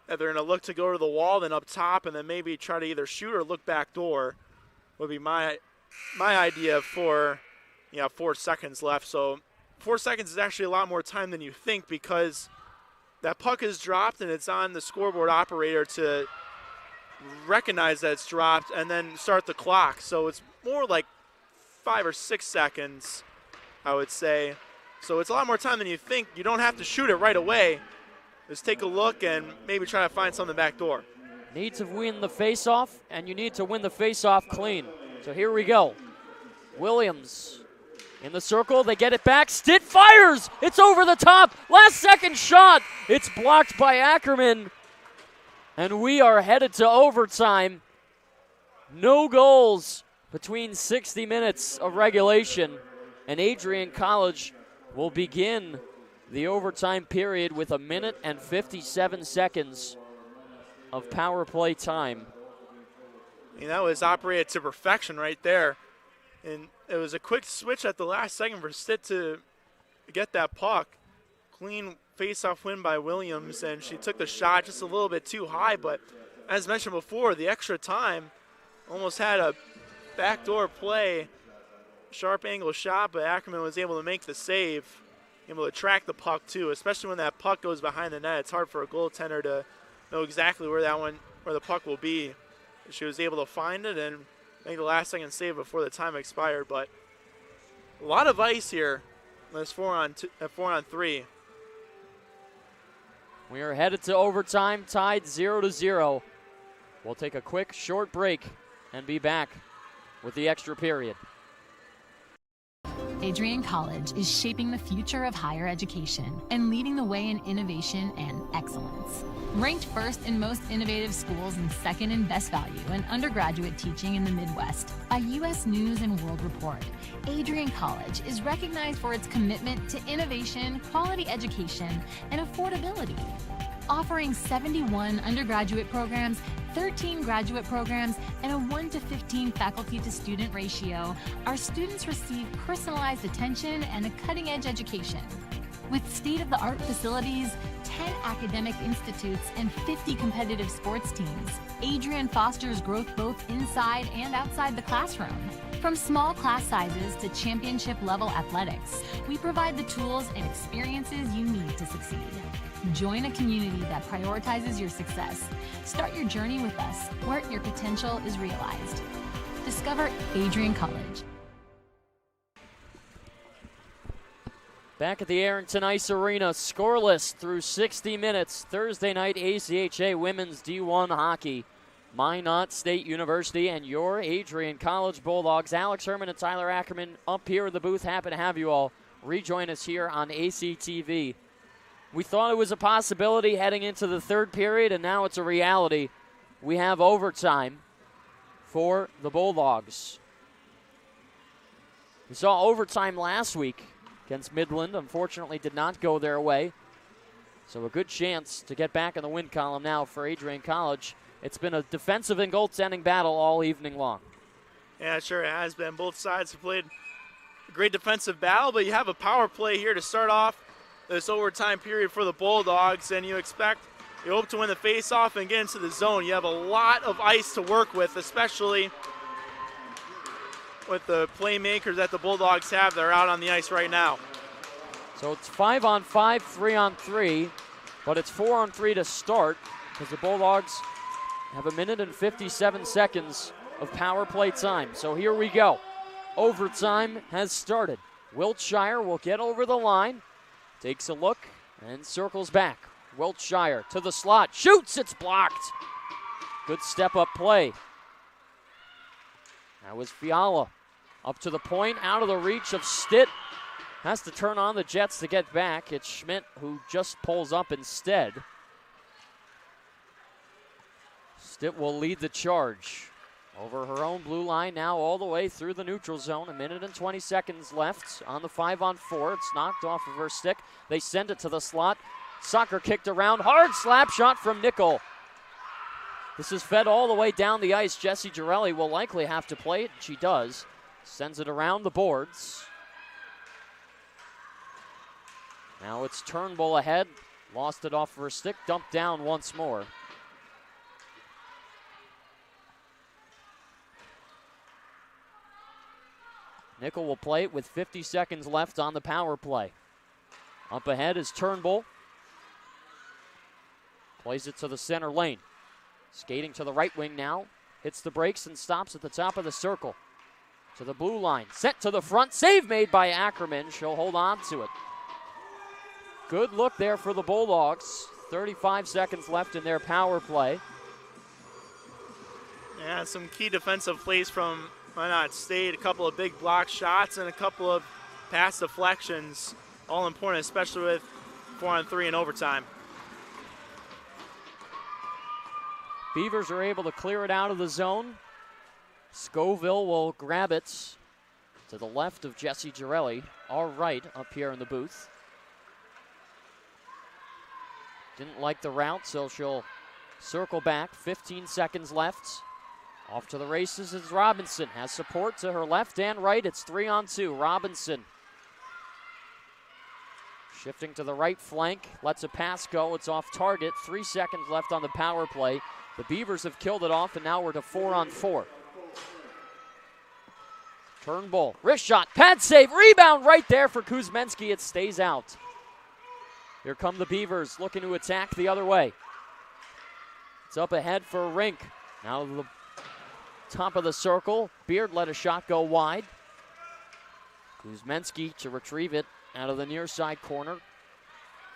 if they're going to look to go to the wall, then up top, and then maybe try to either shoot or look back door would be my idea for 4 seconds left. So 4 seconds is actually a lot more time than you think, because that puck is dropped and it's on the scoreboard operator to recognize that it's dropped and then start the clock. So it's more like 5 or 6 seconds, I would say. So it's a lot more time than you think. You don't have to shoot it right away. Just take a look and maybe try to find something back door. Need to win the faceoff, and you need to win the faceoff clean. So here we go. Williams in the circle. They get it back. Stitt fires. It's over the top. Last second shot. It's blocked by Ackerman. And we are headed to overtime. No goals between 60 minutes of regulation. And Adrian College will begin the overtime period with 1 minute and 57 seconds of power play time. I mean, that was operated to perfection right there. And it was a quick switch at the last second for Stitt to get that puck. Clean face-off win by Williams, and she took the shot just a little bit too high. But as mentioned before, the extra time almost had a backdoor play. Sharp angle shot, but Ackerman was able to make the save. Able to track the puck too, especially when that puck goes behind the net. It's hard for a goaltender to know exactly where the puck will be. She was able to find it and make the last second save before the time expired. But a lot of ice here. That's 4-on-3. We are headed to overtime, tied 0-0. We'll take a quick, short break and be back with the extra period. Adrian College is shaping the future of higher education and leading the way in innovation and excellence. Ranked first in most innovative schools and second in best value in undergraduate teaching in the Midwest by U.S. News and World Report, Adrian College is recognized for its commitment to innovation, quality education, and affordability. Offering 71 undergraduate programs, 13 graduate programs, and a 1-to-15 faculty-to-student ratio, our students receive personalized attention and a cutting-edge education. With state-of-the-art facilities, 10 academic institutes, and 50 competitive sports teams, Adrian fosters growth both inside and outside the classroom. From small class sizes to championship-level athletics, we provide the tools and experiences you need to succeed. Join a community that prioritizes your success. Start your journey with us, where your potential is realized. Discover Adrian College. Back at the Arrington Ice Arena, scoreless through 60 minutes. Thursday night ACHA Women's D1 Hockey. Minot State University and your Adrian College Bulldogs. Alex Herman and Tyler Ackerman up here in the booth. Happy to have you all rejoin us here on ACTV. We thought it was a possibility heading into the third period, and now it's a reality. We have overtime for the Bulldogs. We saw overtime last week against Midland. Unfortunately, did not go their way. So a good chance to get back in the win column now for Adrian College. It's been a defensive and goaltending battle all evening long. Yeah, sure it has been. Both sides have played a great defensive battle, but you have a power play here to start off this overtime period for the Bulldogs, and you hope to win the face-off and get into the zone. You have a lot of ice to work with, especially with the playmakers that the Bulldogs have that are out on the ice right now. So it's 5-on-5, 3-on-3, but it's 4-on-3 to start because the Bulldogs have 1 minute and 57 seconds of power play time. So here we go. Overtime has started. Wiltshire will get over the line, takes a look, and circles back. Wiltshire to the slot, shoots, it's blocked. Good step-up play. That was Fiala. Up to the point, out of the reach of Stitt. Has to turn on the Jets to get back. It's Schmidt who just pulls up instead. Stitt will lead the charge. Over her own blue line now all the way through the neutral zone. 1 minute and 20 seconds left on the 5-on-4. It's knocked off of her stick. They send it to the slot. Soccer kicked around. Hard slap shot from Nickel. This is fed all the way down the ice. Jessie Girelli will likely have to play it. She does. Sends it around the boards. Now it's Turnbull ahead. Lost it off of her stick. Dumped down once more. Nickel will play it with 50 seconds left on the power play. Up ahead is Turnbull. Plays it to the center lane. Skating to the right wing now. Hits the brakes and stops at the top of the circle. To the blue line. Sent to the front. Save made by Ackerman. She'll hold on to it. Good look there for the Bulldogs. 35 seconds left in their power play. Yeah, some key defensive plays from Minot State. A couple of big block shots and a couple of pass deflections. All important, especially with 4-on-3 in overtime. Beavers are able to clear it out of the zone. Scoville will grab it to the left of Jessie Girelli. All right, up here in the booth. Didn't like the route, so she'll circle back. 15 seconds left. Off to the races is Robinson. Has support to her left and right. It's 3-on-2. Robinson shifting to the right flank. Lets a pass go. It's off target. 3 seconds left on the power play. The Beavers have killed it off, and now we're to 4-on-4. Turnbull. Wrist shot. Pad save. Rebound right there for Kuzmenski. It stays out. Here come the Beavers looking to attack the other way. It's up ahead for Rink. Now to the top of the circle. Beard let a shot go wide. Kuzmenski to retrieve it out of the near side corner.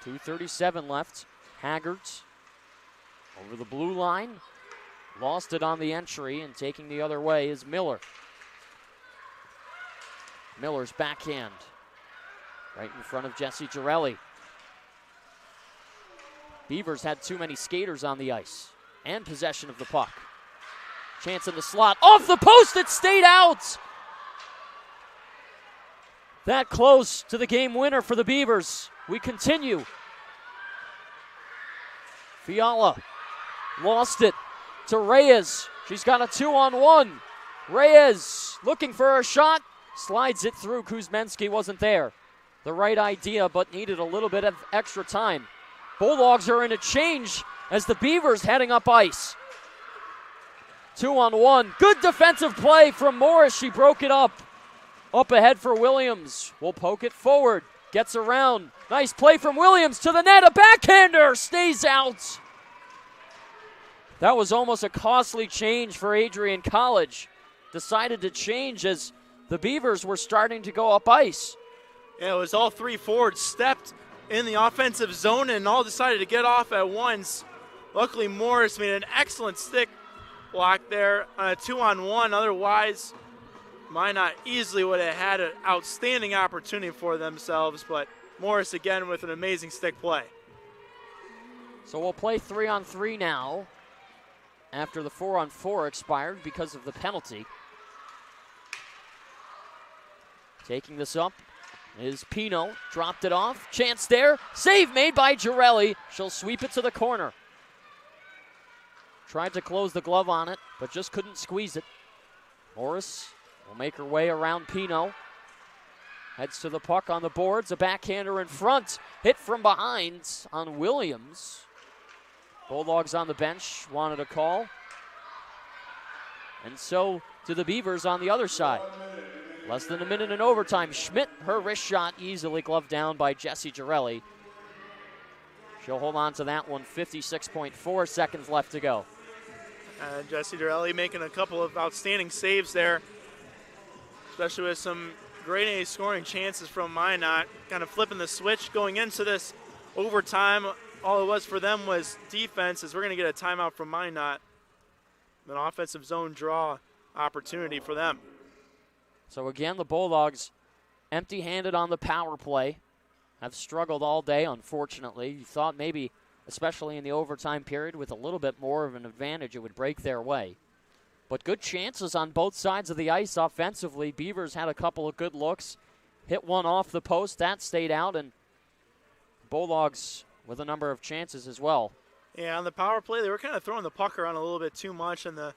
2:37 left. Haggart over the blue line. Lost it on the entry, and taking the other way is Miller. Miller's backhand right in front of Jesse Girelli. Beavers had too many skaters on the ice and possession of the puck. Chance in the slot. Off the post, it stayed out! That close to the game winner for the Beavers. We continue. Fiala lost it to Reyes. She's got a 2-on-1. Reyes looking for a shot. Slides it through. Kuzmenski wasn't there. The right idea, but needed a little bit of extra time. Bulldogs are in a change as the Beavers heading up ice. 2-on-1. Good defensive play from Morris. She broke it up. Up ahead for Williams. Will poke it forward. Gets around. Nice play from Williams to the net. A backhander stays out. That was almost a costly change for Adrian College. Decided to change as the Beavers were starting to go up ice. Yeah, it was all three forwards stepped in the offensive zone and all decided to get off at once. Luckily, Morris made an excellent stick block there on a 2-on-1. Otherwise, Minot easily would have had an outstanding opportunity for themselves, but Morris again with an amazing stick play. So we'll play 3-on-3 now after the 4-on-4 expired because of the penalty. Taking this up is Pino. Dropped it off. Chance there. Save made by Girelli. She'll sweep it to the corner. Tried to close the glove on it, but just couldn't squeeze it. Morris will make her way around Pino. Heads to the puck on the boards. A backhander in front. Hit from behind on Williams. Bulldogs on the bench wanted a call. And so do the Beavers on the other side. Less than a minute in overtime. Schmidt, her wrist shot easily gloved down by Jesse Girelli. She'll hold on to that one. 56.4 seconds left to go. Jesse Girelli making a couple of outstanding saves there, especially with some grade A scoring chances from Minot. Kind of flipping the switch going into this overtime. All it was for them was defense, as we're going to get a timeout from Minot. An offensive zone draw opportunity for them. So again, the Bulldogs empty-handed on the power play. Have struggled all day, unfortunately. You thought maybe, especially in the overtime period, with a little bit more of an advantage, it would break their way. But good chances on both sides of the ice offensively. Beavers had a couple of good looks. Hit one off the post. That stayed out, and Bulldogs with a number of chances as well. Yeah, on the power play, they were kind of throwing the puck around a little bit too much in the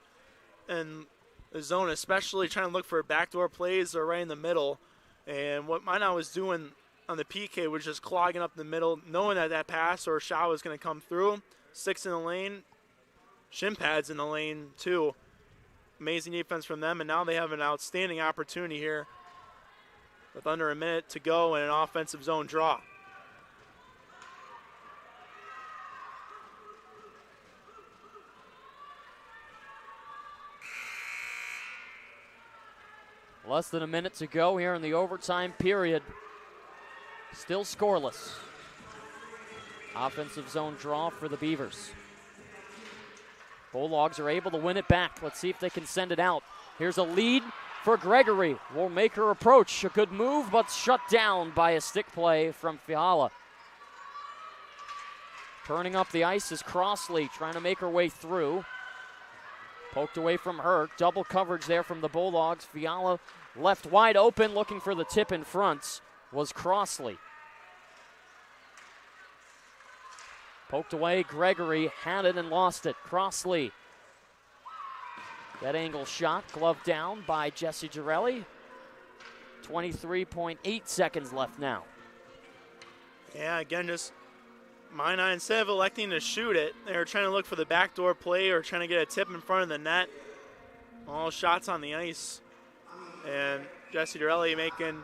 zone, especially trying to look for backdoor plays or right in the middle. And what Minot was doing on the PK was just clogging up the middle, knowing that that pass or shot was going to come through. Six in the lane, shin pads in the lane too. Amazing defense from them, and now they have an outstanding opportunity here with under a minute to go and an offensive zone draw. Less than a minute to go here in the overtime period. Still scoreless. Offensive zone draw for the Beavers. Bulldogs are able to win it back. Let's see if they can send it out. Here's a lead for Gregory. Will make her approach. A good move, but shut down by a stick play from Fiala. Turning up the ice is Crossley, trying to make her way through. Poked away from her. Double coverage there from the Bulldogs. Fiala left wide open, looking for the tip in front, was Crossley. Poked away, Gregory had it and lost it. Crossley. That angle shot, gloved down by Jesse Girelli. 23.8 seconds left now. Yeah, again, just Minot, instead of electing to shoot it, they were trying to look for the backdoor play or trying to get a tip in front of the net. All shots on the ice. And Jesse Girelli making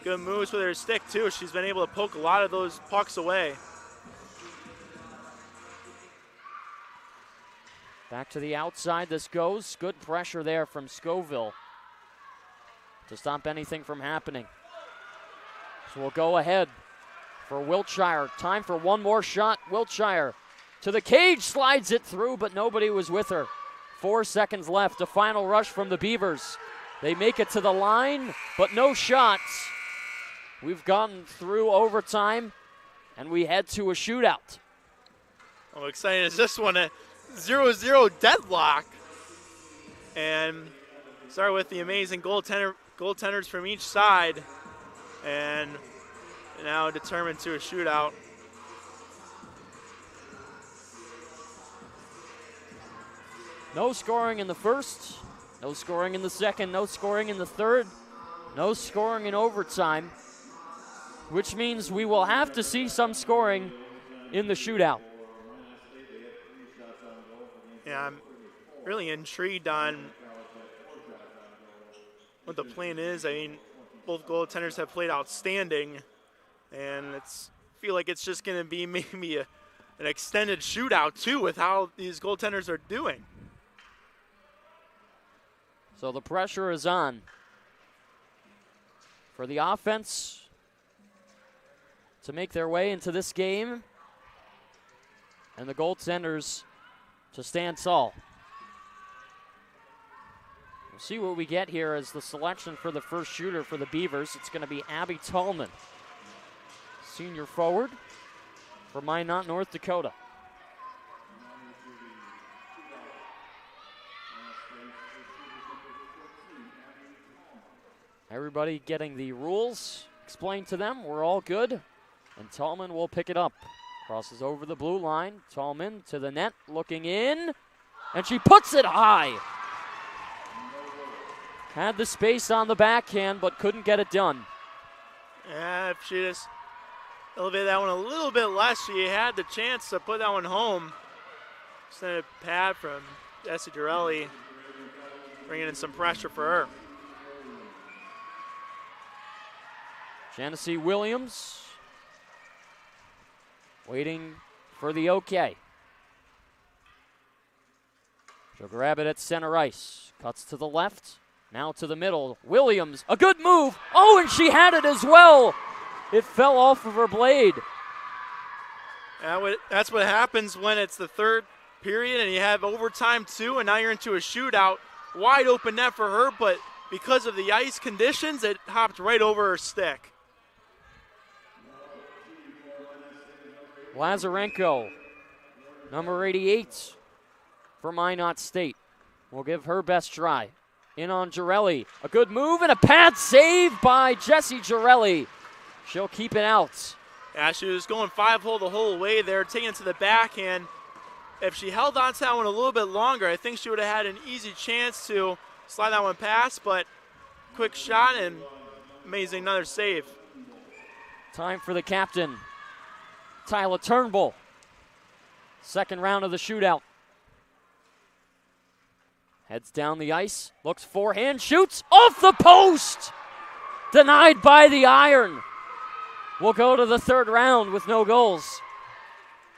good moves with her stick, too. She's been able to poke a lot of those pucks away. Back to the outside this goes. Good pressure there from Scoville to stop anything from happening. So we'll go ahead for Wiltshire. Time for one more shot. Wiltshire To the cage, slides it through, but nobody was with her. 4 seconds left, a final rush from the Beavers. They make it to the line, but no shots. We've gotten through overtime, and we head to a shootout. I'm excited as this one, a 0-0 deadlock. And start with the amazing goaltenders from each side, and now determined to a shootout. No scoring in the first, no scoring in the second, no scoring in the third, no scoring in overtime, which means we will have to see some scoring in the shootout. Yeah, I'm really intrigued on what the plan is. I mean, both goaltenders have played outstanding, and I feel like it's just going to be maybe an extended shootout, too, with how these goaltenders are doing. So the pressure is on for the offense to make their way into this game, and the goaltenders to stand tall. We'll see what we get here as the selection for the first shooter for the Beavers. It's going to be Abby Tallman, senior forward for Minot, North Dakota. Everybody getting the rules explained to them. We're all good. And Tallman will pick it up. Crosses over the blue line. Tallman to the net, looking in. And she puts it high. Had the space on the backhand, but couldn't get it done. Yeah, if she just elevated that one a little bit less, she had the chance to put that one home. Sent a pad from Jessie Girelli, bringing in some pressure for her. Genesee Williams waiting for the okay. She'll grab it at center ice. Cuts to the left, now to the middle. Williams, a good move. Oh, and she had it as well. It fell off of her blade. That's what happens when it's the third period and you have overtime too, and now you're into a shootout. Wide open net for her, but because of the ice conditions, it hopped right over her stick. Lazarenko, number 88 for Minot State, will give her best try. In on Girelli, a good move and a pad save by Jessie Girelli. She'll keep it out. Yeah, she was going 5-hole the whole way there, taking it to the backhand. If she held on to that one a little bit longer, I think she would have had an easy chance to slide that one past, but quick shot and amazing another save. Time for the captain, Tyler Turnbull. Second round of the shootout. Heads down the ice, looks forehand, shoots off the post. Denied by the iron. We'll go to the third round with no goals.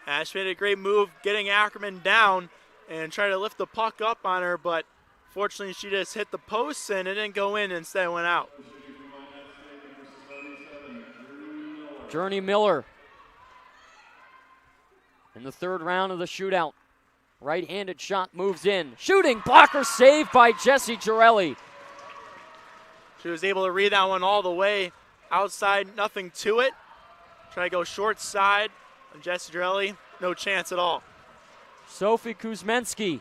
Ash made a great move getting Ackerman down and tried to lift the puck up on her, but fortunately she just hit the post and it didn't go in, instead it went out. Journey Miller in the third round of the shootout. Right-handed shot moves in. Shooting, blocker saved by Jessie Girelli. She was able to read that one all the way outside, nothing to it. Try to go short side on Jessie Girelli, no chance at all. Sophie Kuzmensky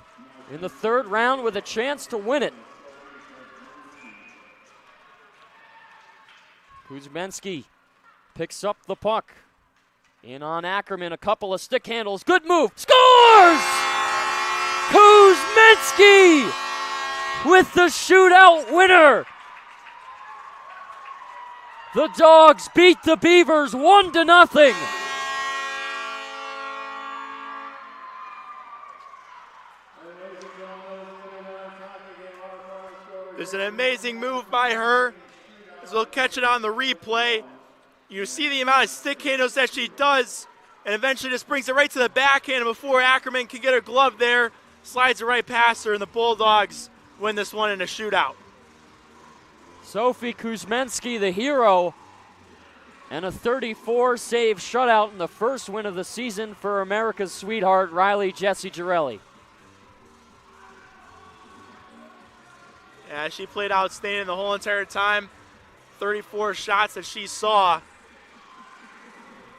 in the third round with a chance to win it. Kuzmensky picks up the puck. In on Ackerman, a couple of stick handles. Good move. Scores! Kuzmensky with the shootout winner. The Dogs beat the Beavers 1-0. There's an amazing move by her. As we'll catch it on the replay. You see the amount of stick handles that she does, and eventually just brings it right to the backhand. And before Ackerman can get her glove there, slides it right past her, and the Bulldogs win this one in a shootout. Sophie Kuzmensky, the hero, And a 34-save shutout in the first win of the season for America's sweetheart, Riley Jessie Girelli. Yeah, she played outstanding the whole entire time. 34 shots that she saw.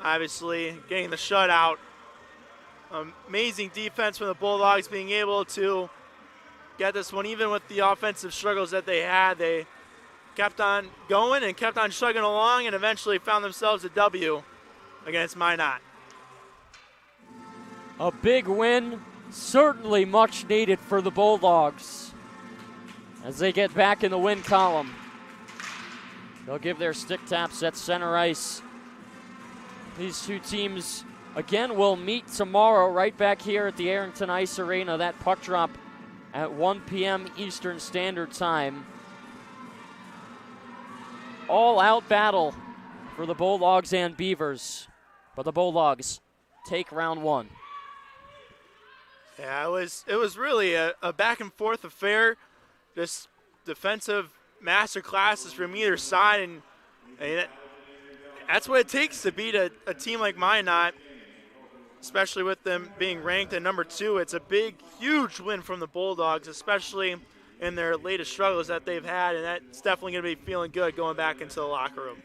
Obviously, getting the shutout. Amazing defense from the Bulldogs, being able to get this one, even with the offensive struggles that they had. They kept on going and kept on chugging along and eventually found themselves a W against Minot. A big win, certainly much needed for the Bulldogs as they get back in the win column. They'll give their stick taps at center ice. These two teams, again, will meet tomorrow right back here at the Arrington Ice Arena. That puck drop at 1 p.m. Eastern Standard Time. All-out battle for the Bulldogs and Beavers. But the Bulldogs take round one. Yeah, it was really a back-and-forth affair. Just defensive master classes from either side. And that's what it takes to beat a team like Minot, especially with them being ranked at number 2. It's a big, huge win from the Bulldogs, especially in their latest struggles that they've had, and that's definitely going to be feeling good going back into the locker room.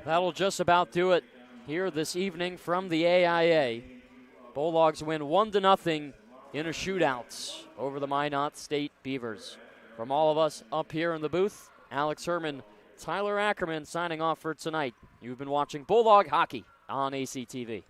That'll just about do it here this evening from the AIA. Bulldogs win 1-0 in a shootout over the Minot State Beavers. From all of us up here in the booth, Alex Herman, Tyler Ackerman signing off for tonight. You've been watching Bulldog Hockey on ACTV.